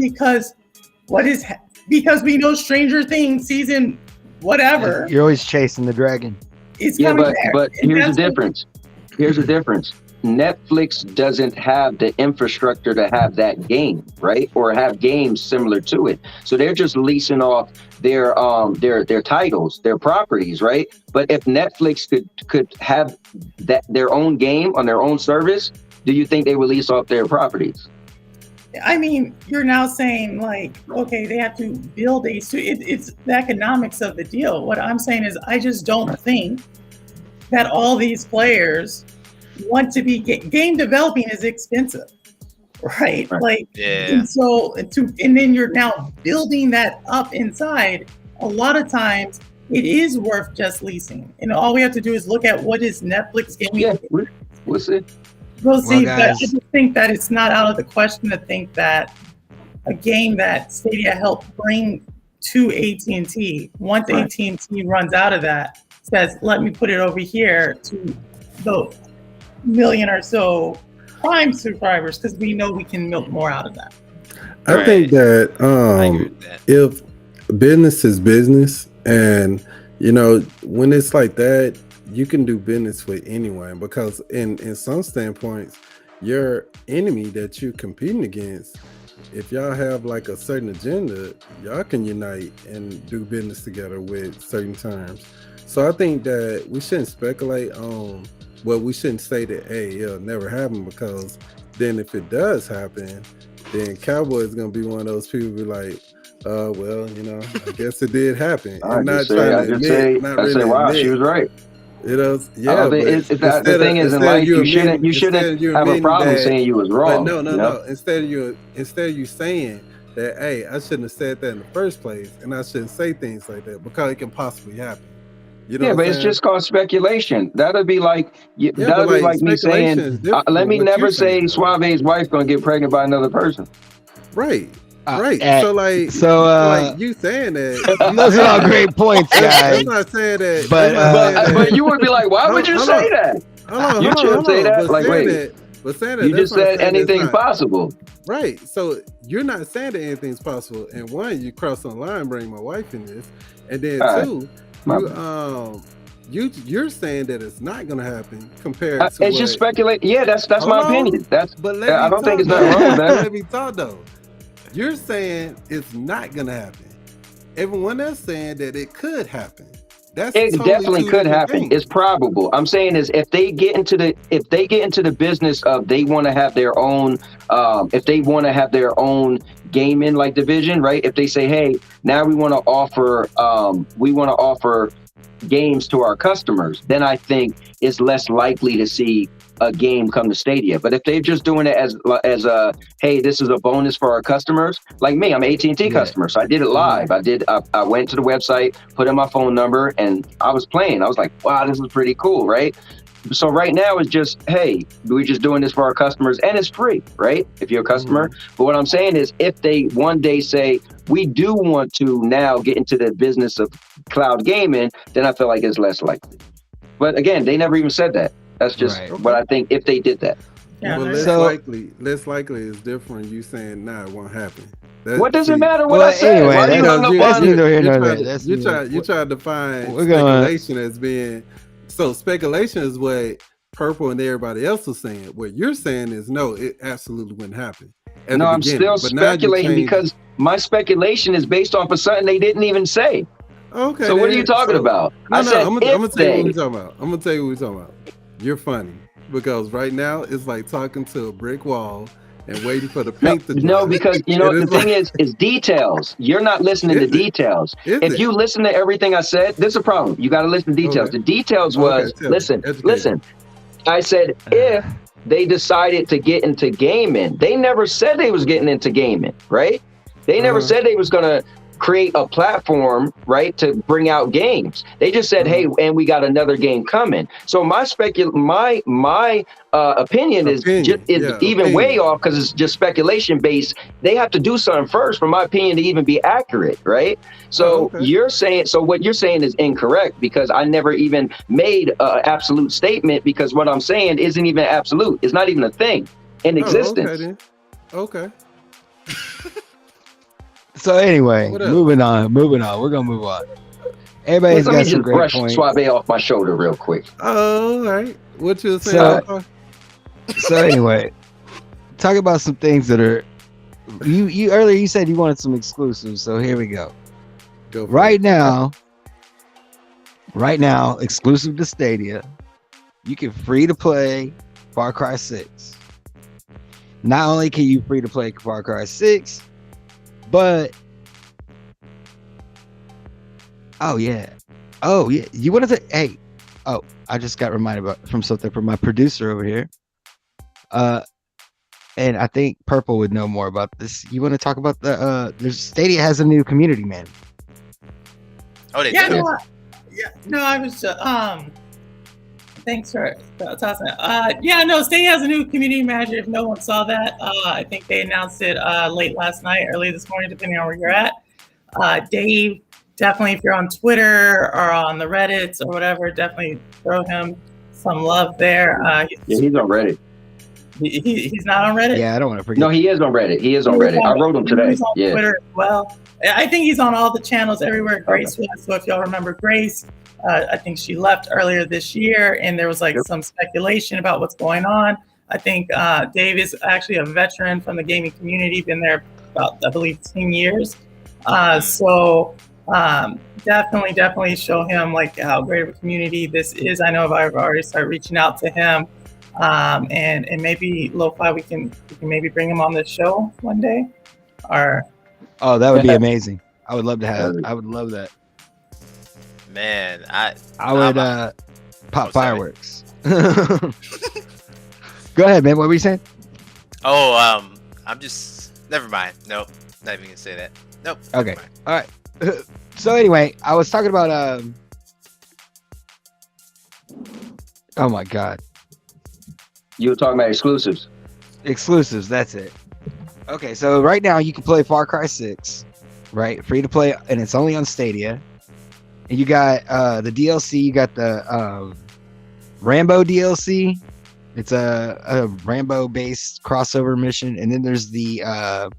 because we know Stranger Things season whatever. You're always chasing the dragon. It's coming back. But here's the difference. Here's the difference. Netflix doesn't have the infrastructure to have that game, right? Or have games similar to it. So they're just leasing off their titles, their properties, right? But if Netflix could have their own game on their own service, do you think they would lease off their properties? I mean, you're now saying, like, okay, they have to build it's the economics of the deal. What I'm saying is, I just don't think that all these players want to be game developing is expensive, right? Like, and so and then you're now building that up inside. A lot of times it is worth just leasing, and all we have to do is look at what is Netflix gaming. Yeah, we'll see. We'll see, but I just think that it's not out of the question to think that a game that Stadia helped bring to AT&T, once AT&T runs out of that, says, let me put it over here to the million or so Prime subscribers, because we know we can milk more out of that. I think that if business is business, and when it's like that, you can do business with anyone, because in some standpoints, your enemy that you're competing against, if y'all have like a certain agenda, y'all can unite and do business together with certain terms. So I think that we shouldn't speculate on, we shouldn't say that, hey, it'll never happen, because then if it does happen, then Cowboy is going to be one of those people be like, I guess it did happen. I say, wow, she was right. The thing is, in life, you shouldn't have a problem saying you was wrong. But no. Instead of you saying that, hey, I shouldn't have said that in the first place, and I shouldn't say things like that because it can possibly happen. But it's just called speculation. That'd be like me saying, let me never say Suave's wife gonna get pregnant by another person. Right. Right. So you saying that. Those are all great points, guys. I'm not saying that. But you would be like, why would you say that? You shouldn't say that. Like, wait. But saying that, you just said anything's possible. Right. So you're not saying that anything's possible. And one, you cross the line, bring my wife in this. And then two, you're saying that it's not going to happen compared to it's just speculate. Yeah, that's my opinion. I don't think it's nothing wrong with that. Let me talk though. You're saying it's not going to happen. Everyone else saying that it could happen. It definitely could happen. It's probable. I'm saying is if they get into the business of they want to have their own gaming like division, right? If they say, hey, now we want to offer games to our customers, then I think it's less likely to see a game come to Stadia. But if they're just doing it as a, hey, this is a bonus for our customers, like me, I'm an AT&T customer, so I did it live. I went to the website, put in my phone number, and I was playing. I was like, wow, this is pretty cool, right? So right now it's just, hey, we're just doing this for our customers, and it's free, right? If you're a customer. But what I'm saying is, if they one day say, we do want to now get into the business of cloud gaming, then I feel like it's less likely. But again, they never even said that. That's just what I think if they did that. Yeah, but less likely is different. You saying, nah, it won't happen. What does it matter what I said? Anyway, Why you hung up that's on neither here it? nor there. You try to define speculation as being so. Speculation is what Purple and everybody else was saying. What you're saying is no, it absolutely wouldn't happen. No, I'm still speculating because my speculation is based off of something they didn't even say. Okay. So what are you talking about? I'm gonna tell you what we're talking about. I'm gonna tell you what we're talking about. You're funny because right now it's like talking to a brick wall and waiting for the paint to dry. No, because the thing is details. You're not listening to details. If you listen to everything I said, this is a problem. You got to listen to details. The details was listen. I said if they decided to get into gaming, they never said they was getting into gaming, right? They never said they was gonna create a platform, right, to bring out games. They just said, hey, and we got another game coming. So my opinion is even way off because it's just speculation based. They have to do something first, for my opinion, to even be accurate, right? So what you're saying is incorrect because I never even made an absolute statement because what I'm saying isn't even absolute. It's not even a thing in existence. Okay. So anyway, moving on. We're gonna move on. Everybody's got some great points. Suave off my shoulder real quick. Oh, all right. What you saying? So anyway, talk about some things that are. You earlier you said you wanted some exclusives, so here we go. Right now, exclusive to Stadia, you can free to play Far Cry 6. Not only can you free to play Far Cry 6. But you wanted to I just got reminded from something from my producer over here, and I think Purple would know more about this. You want to talk about there's Stadia has a new community manager. Oh, they did. I was thanks for tossing it. Stadia has a new community manager. If no one saw that, I think they announced it late last night, early this morning, depending on where you're at. Dave, definitely, if you're on Twitter or on the Reddits or whatever, definitely throw him some love there. He's on Reddit. He's not on Reddit? Yeah, I don't want to forget. No, he is on Reddit. I wrote him today. He's on Twitter as well. I think he's on all the channels everywhere Grace was. So if y'all remember Grace, I think she left earlier this year, and there was some speculation about what's going on. I think Dave is actually a veteran from the gaming community, been there about, I believe, 10 years. So definitely show him how great of a community this is. I know I've already started reaching out to him, and maybe LoFi, we can maybe bring him on the show one day. That would be amazing. I would love to have. I would love that. Man, I would pop fireworks. Go ahead, man. What were you saying? I'm just never mind. Nope, not even gonna say that. Nope. Okay. All right. So anyway, I was talking about oh my god. You were talking about exclusives. Exclusives. That's it. Okay, so right now you can play Far Cry 6, right? Free to play, and it's only on Stadia. And you got the DLC. You got the Rambo DLC. It's a Rambo-based crossover mission, and then there's the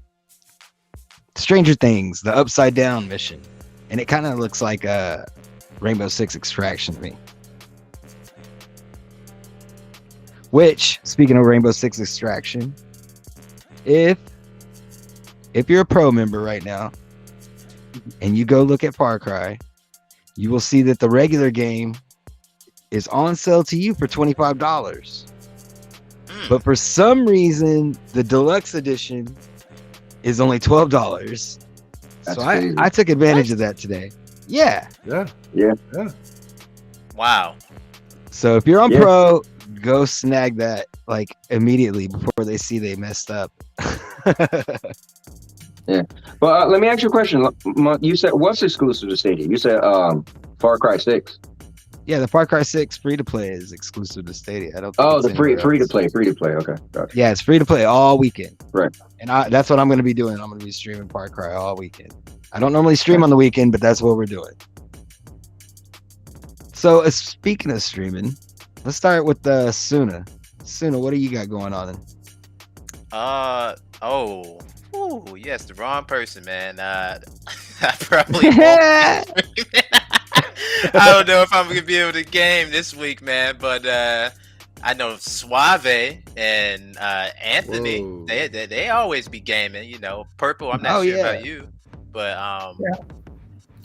Stranger Things, the Upside Down mission, and it kind of looks like a Rainbow Six Extraction to me. Which, speaking of Rainbow Six Extraction, if you're a pro member right now, and you go look at Far Cry, you will see that the regular game is on sale to you for $25. But for some reason, the deluxe edition is only $12. So I took advantage of that today. Yeah. Wow. So if you're on pro, go snag that immediately before they see they messed up. Yeah. But let me ask you a question. You said what's exclusive to Stadia? You said Far Cry 6. Yeah, the Far Cry 6 free to play is exclusive to Stadia. I don't. The free to play. Okay. Gotcha. Yeah, it's free to play all weekend. Right. And that's what I'm going to be doing. I'm going to be streaming Far Cry all weekend. I don't normally stream on the weekend, but that's what we're doing. So speaking of streaming, let's start with Suna. Suna, what do you got going on? Ooh, yes, the wrong person, man. I probably won't. I don't know if I'm gonna be able to game this week, man. But I know Suave and Anthony. Whoa. They always be gaming. You know, Purple. I'm not sure about you, but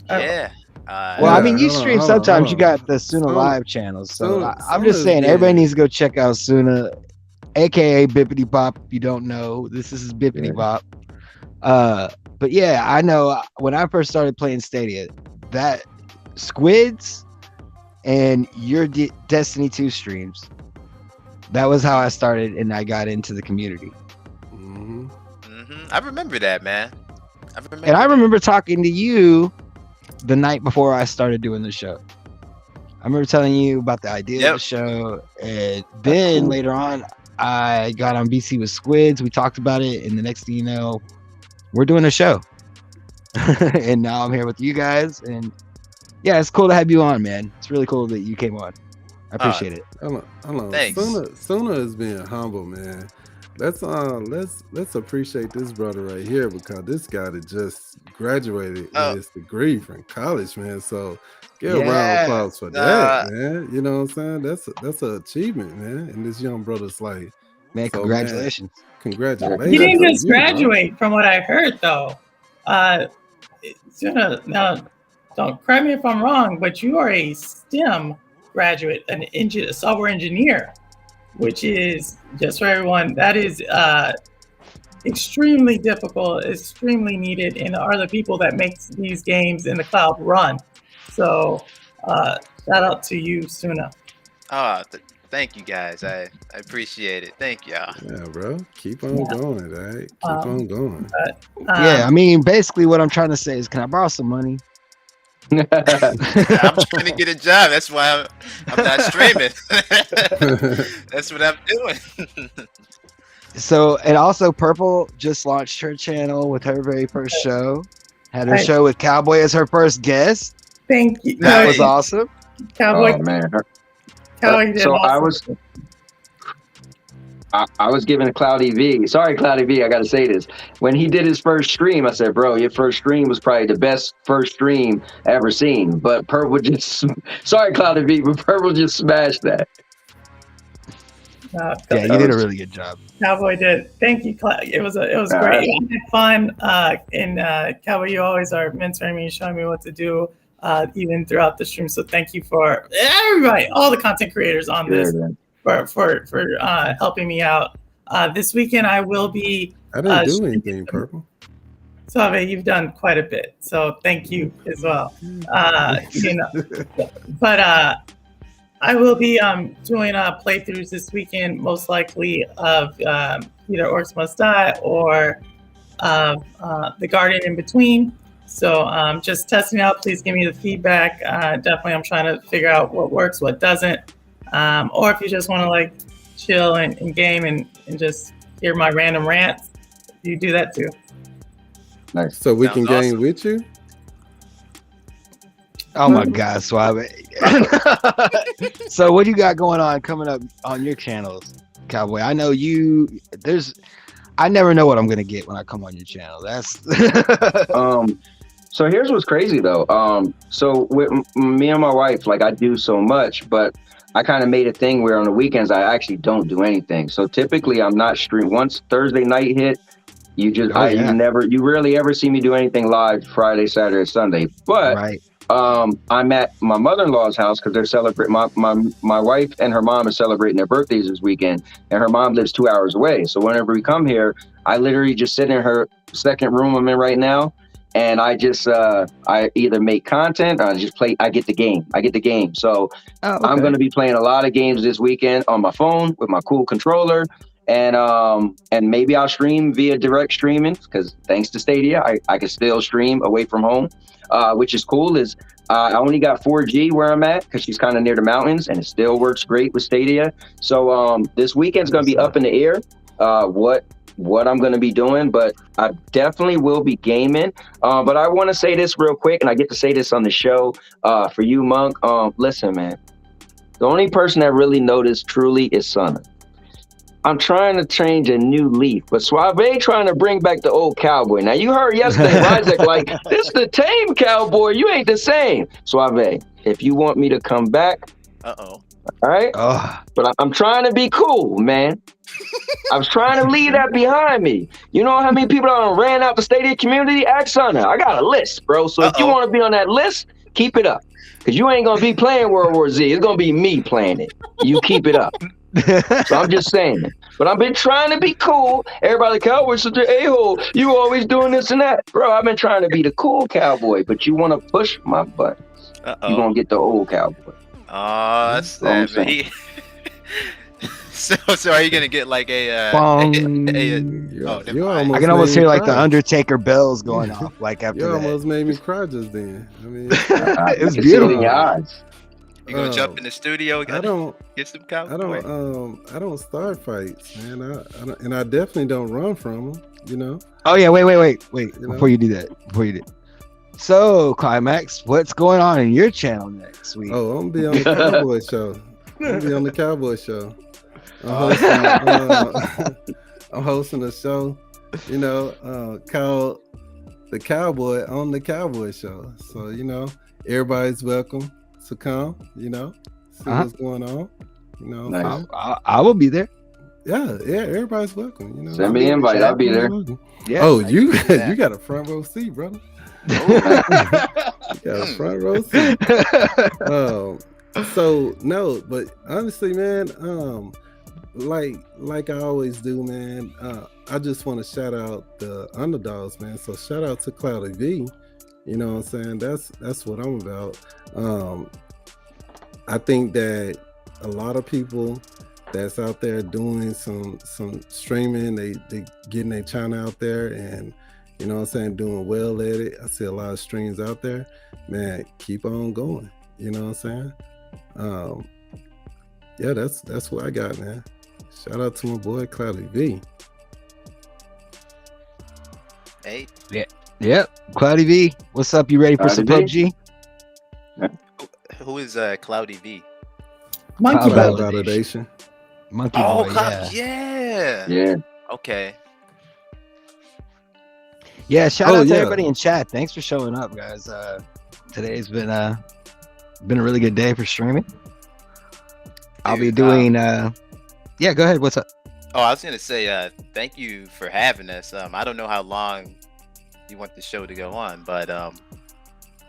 yeah. Well, I mean, you stream sometimes. You got the Suna Live channels, so I'm just saying everybody needs to go check out Suna, aka Bippity Bop. If you don't know, this is Bippity Bop. But yeah, I know when I first started playing Stadia, that Squids and your Destiny 2 streams, that was how I started, and I got into the community. I remember that, man. I remember talking to you the night before I started doing the show. I remember telling you about the idea of the show, and then later on I got on BC with Squids. We talked about it, and the next thing you know, we're doing a show. And now I'm here with you guys, and yeah, it's cool to have you on, man. It's really cool that you came on. I appreciate it. Hold on. Thanks. Suna is being humble, man. Let's appreciate this brother right here, because this guy that just graduated with his degree from college, man. So give a round of applause for that, man. You know what I'm saying? That's an achievement, man. And this young brother's like, man, congratulations. Man, congratulations. He didn't just graduate, from what I heard, though. Suna, now, don't correct me if I'm wrong, but you are a STEM graduate, a software engineer, which is, just for everyone, that is extremely difficult, extremely needed, and are the people that makes these games in the cloud run. So shout out to you, Suna. Thank you, guys. I appreciate it. Thank y'all. Yeah, bro. Keep on going, right? Keep on going. Yeah, I mean, basically what I'm trying to say is, can I borrow some money? I'm trying to get a job. That's why I'm not streaming. That's what I'm doing. So, and also Purple just launched her channel with her very first show. Had her show with Cowboy as her first guest. Thank you. That was awesome. Cowboy. Oh man. Cowboy did so awesome. I was giving Cloudy V. Sorry, Cloudy V. I got to say this. When he did his first stream, I said, "Bro, your first stream was probably the best first stream ever seen." But Purple just, sorry, Cloudy V, but Purple just smashed that. Yeah, you did a really good job. Cowboy did. Thank you, it was great. I had fun. And Cowboy, you always are mentoring me, showing me what to do, even throughout the stream. So thank you for everybody, all the content creators on this. For helping me out. This weekend I will be. I didn't do anything, Purple. So you've done quite a bit. So thank you as well. But I will be doing playthroughs this weekend, most likely of either Orcs Must Die or The Garden in Between. So just testing out. Please give me the feedback. Definitely, I'm trying to figure out what works, what doesn't. Or if you just want to like chill and game and just hear my random rants, you do that too. Nice. So we can game with you? Oh my God, Suave. So what do you got going on coming up on your channels, Cowboy? I know I never know what I'm gonna get when I come on your channel. That's so here's what's crazy though. So with me and my wife, like I do so much, but I kind of made a thing where on the weekends I actually don't do anything. So typically I'm not streaming. Once Thursday night hit, you rarely ever see me do anything live Friday, Saturday, Sunday. But I'm at my mother-in-law's house because they're celebrating. My wife and her mom are celebrating their birthdays this weekend, and her mom lives 2 hours away. So whenever we come here, I literally just sit in her second room I'm in right now. And I just, I either make content or I just play. I get the game. So I'm going to be playing a lot of games this weekend on my phone with my cool controller. And maybe I'll stream via direct streaming because thanks to Stadia, I can still stream away from home, which is cool. I only got 4G where I'm at because she's kind of near the mountains and it still works great with Stadia. So this weekend's going to be up in the air. What I'm going to be doing, but I definitely will be gaming. But I want to say this real quick, and I get to say this on the show for you, Monk. Listen, man, the only person that really noticed truly is Suna. I'm trying to change a new leaf, but Suave trying to bring back the old cowboy. Now you heard yesterday, Ryzek like, this the tame cowboy. You ain't the same. Suave, if you want me to come back, all right. But I'm trying to be cool, man. I was trying to leave that behind me. You know how many people that ran out the Stadia community? Ask Sunna. I got a list, bro. So if you want to be on that list, keep it up. Because you ain't going to be playing World War Z. It's going to be me playing it. You keep it up. So I'm just saying. But I've been trying to be cool. Everybody, cowboy's such an a-hole. You always doing this and that. Bro, I've been trying to be the cool cowboy. But you want to push my butt. You're going to get the old cowboy. Oh, that's sad, man. So are you gonna get like I can almost hear like the Undertaker bells going off. Like after you almost made me cry just then. I mean, it was beautiful. In your eyes. You gonna jump in the studio? Get some cowboy. I don't start fights, man. I definitely don't run from them. You know. Oh yeah, wait. Before you do that, So Klimax, what's going on in your channel next week? Oh, I'm gonna be on the Cowboy show. I'm hosting a show, you know, called The Cowboy on the Cowboy Show. So, you know, everybody's welcome to come, you know, see what's going on. You know, nice. I will be there. Yeah, everybody's welcome. You know, send me an invite. I'll be there. Yeah, oh, you got a front row seat, brother. You got a front row seat. So no, but honestly, man, like I always do, man. I just want to shout out the underdogs, man. So shout out to Cloudy V. You know what I'm saying? That's what I'm about. I think that a lot of people that's out there doing some streaming, they getting their channel out there, and you know what I'm saying, doing well at it. I see a lot of streams out there. Man, keep on going. You know what I'm saying? Yeah, that's what I got, man. Shout out to my boy Cloudy V. Hey. Yep. Cloudy V, what's up? You ready for some PUBG? Who is Cloudy V? Monkey Validation. Monkey Boy, yeah. Okay. Yeah, shout out to everybody in chat. Thanks for showing up, guys. Today's been a really good day for streaming. I'll be doing yeah, go ahead. What's up? Oh, I was gonna say thank you for having us. I don't know how long you want the show to go on, but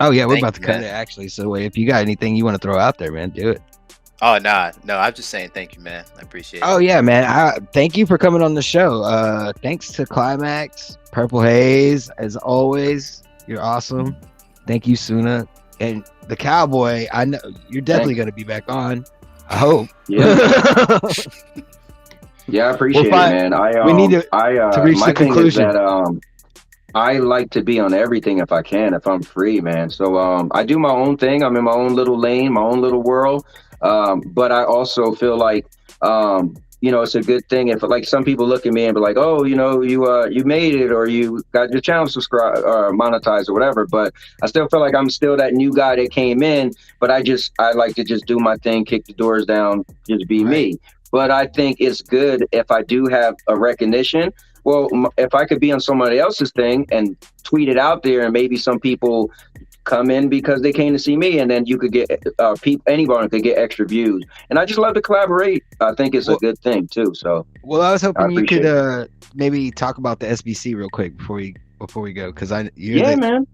oh yeah, we're about to cut it actually. So if you got anything you want to throw out there, man, do it. Oh no, I'm just saying thank you, man. I appreciate it. Oh yeah, man. Thank you for coming on the show. Thanks to Klimax, PurpleHaze, as always. You're awesome. Thank you, Sunna. And the Cowboy, I know you're definitely gonna be back on. I hope. Yeah. Yeah, I appreciate it, man. We need to reach the conclusion. That, I like to be on everything if I can, if I'm free, man. So I do my own thing. I'm in my own little lane, my own little world. But I also feel like you know, it's a good thing if like some people look at me and be like, oh, you know, you made it, or you got your channel subscribed or monetized or whatever. But I still feel like I'm still that new guy that came in, but I like to just do my thing, kick the doors down, just be me. But I think it's good if I do have a recognition. Well, if I could be on somebody else's thing and tweet it out there, and maybe some people come in because they came to see me, and then you could get anybody could get extra views. And I just love to collaborate. I think it's a good thing too. So well, I was hoping you could maybe talk about the SBC real quick before we go, because man,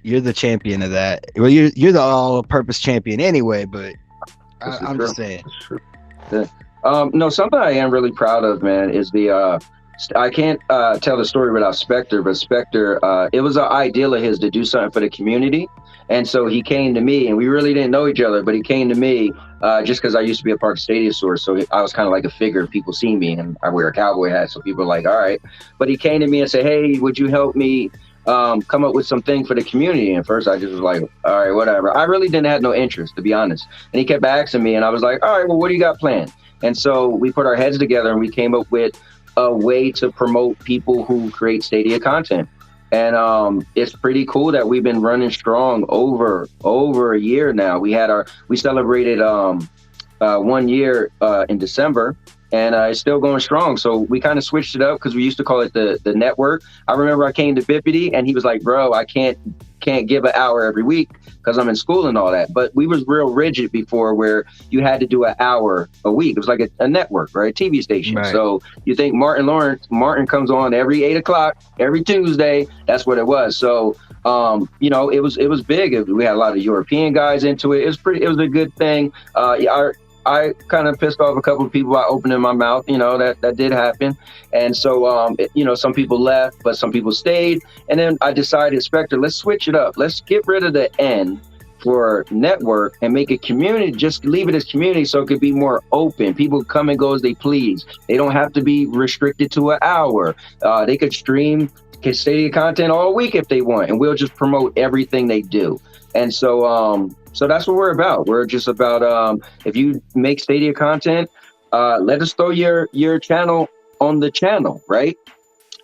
you're the champion of that. Well, you're the all-purpose champion anyway, but I'm just saying. Yeah. No, something I am really proud of, man, is the I can't tell the story without Spectre, but Spectre, it was an ideal of his to do something for the community. And so he came to me, and we really didn't know each other, but he came to me just because I used to be a part of Stadia Source. So I was kind of like a figure if people see me, and I wear a cowboy hat. So people are like, all right. But he came to me and said, hey, would you help me come up with something for the community? And first I just was like, all right, whatever. I really didn't have no interest, to be honest. And he kept asking me, and I was like, all right, well, what do you got planned? And so we put our heads together, and we came up with a way to promote people who create Stadia content. And it's pretty cool that we've been running strong over a year now. We celebrated 1 year in December, and it's still going strong. So we kind of switched it up because we used to call it the network. I remember I came to Bippity and he was like, bro, I can't give an hour every week because I'm in school and all that. But we was real rigid before where you had to do an hour a week. It was like a network, right? TV station. Right. So you think Martin comes on every 8 o'clock, every Tuesday. That's what it was. So, you know, it was big. We had a lot of European guys into it. It was a good thing. I kind of pissed off a couple of people by opening my mouth, you know, that did happen. And so, you know, some people left, but some people stayed. And then I decided, Spectre, let's switch it up. Let's get rid of the N for network and make it community. Just leave it as community so it could be more open. People come and go as they please. They don't have to be restricted to an hour. They could stream Stadia content all week if they want, and we'll just promote everything they do. And so, so that's what we're about. We're just about, if you make Stadia content, let us throw your channel on the channel, right?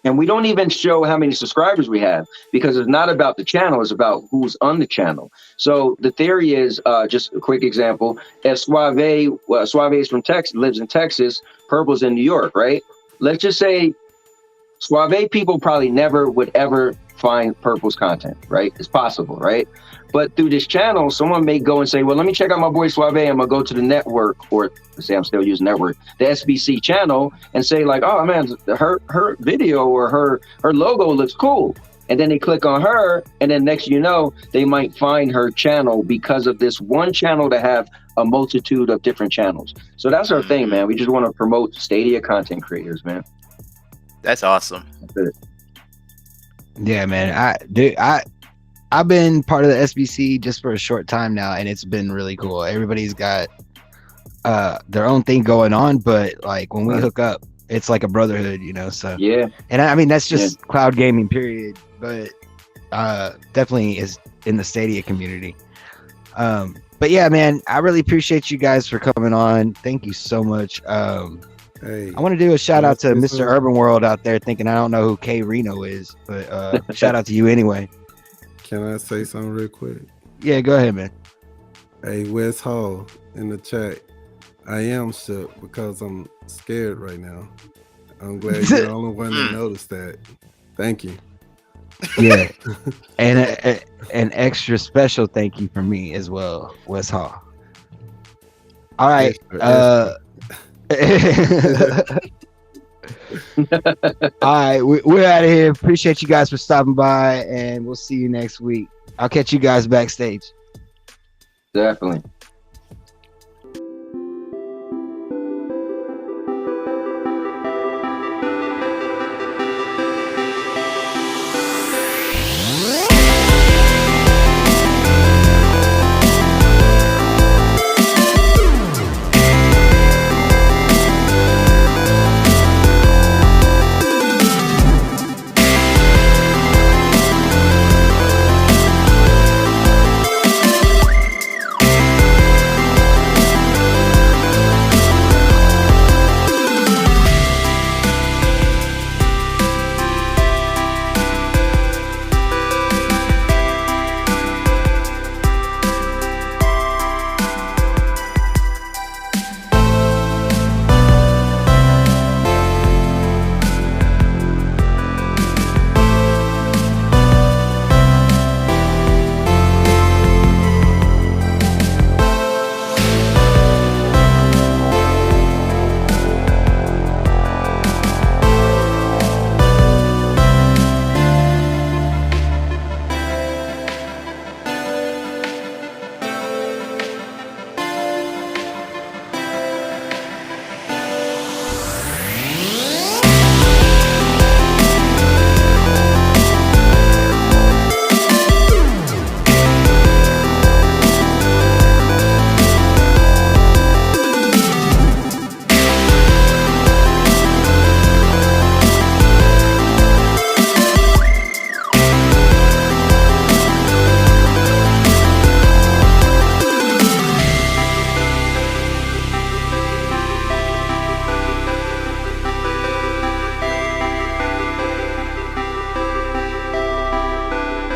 And we don't even show how many subscribers we have because it's not about the channel, it's about who's on the channel. So the theory is, just a quick example, if Suave is from Texas, lives in Texas, Purple's in New York, right? Let's just say Suave people probably never would ever find Purple's content, right? It's possible, right? But through this channel, someone may go and say, well, let me check out my boy Suave. I'm going to go to the network, or say I'm still using network, the SBC channel, and say like, oh man, her video or her logo looks cool. And then they click on her, and then next you know, they might find her channel because of this one channel to have a multitude of different channels. So that's our thing, man. We just want to promote Stadia content creators, man. That's awesome. That's it. Yeah, man. I've been part of the SBC just for a short time now, and it's been really cool. Everybody's got their own thing going on, but like when we hook up, it's like a brotherhood, you know. So yeah, and I mean that's just cloud gaming, period. But definitely is in the Stadia community. But yeah, man, I really appreciate you guys for coming on. Thank you so much. Hey, I want to do a shout out to Mr. Urban World out there thinking I don't know who K Reno is, but shout out to you anyway. Can I say something real quick? Yeah, go ahead, man. Hey, Wes Hall in the chat. I am shook because I'm scared right now. I'm glad you're the only one that noticed that. Thank you. Yeah, and an extra special thank you from me as well, Wes Hall. All right. All right, we're out of here. Appreciate you guys for stopping by, and we'll see you next week. I'll catch you guys backstage. Definitely.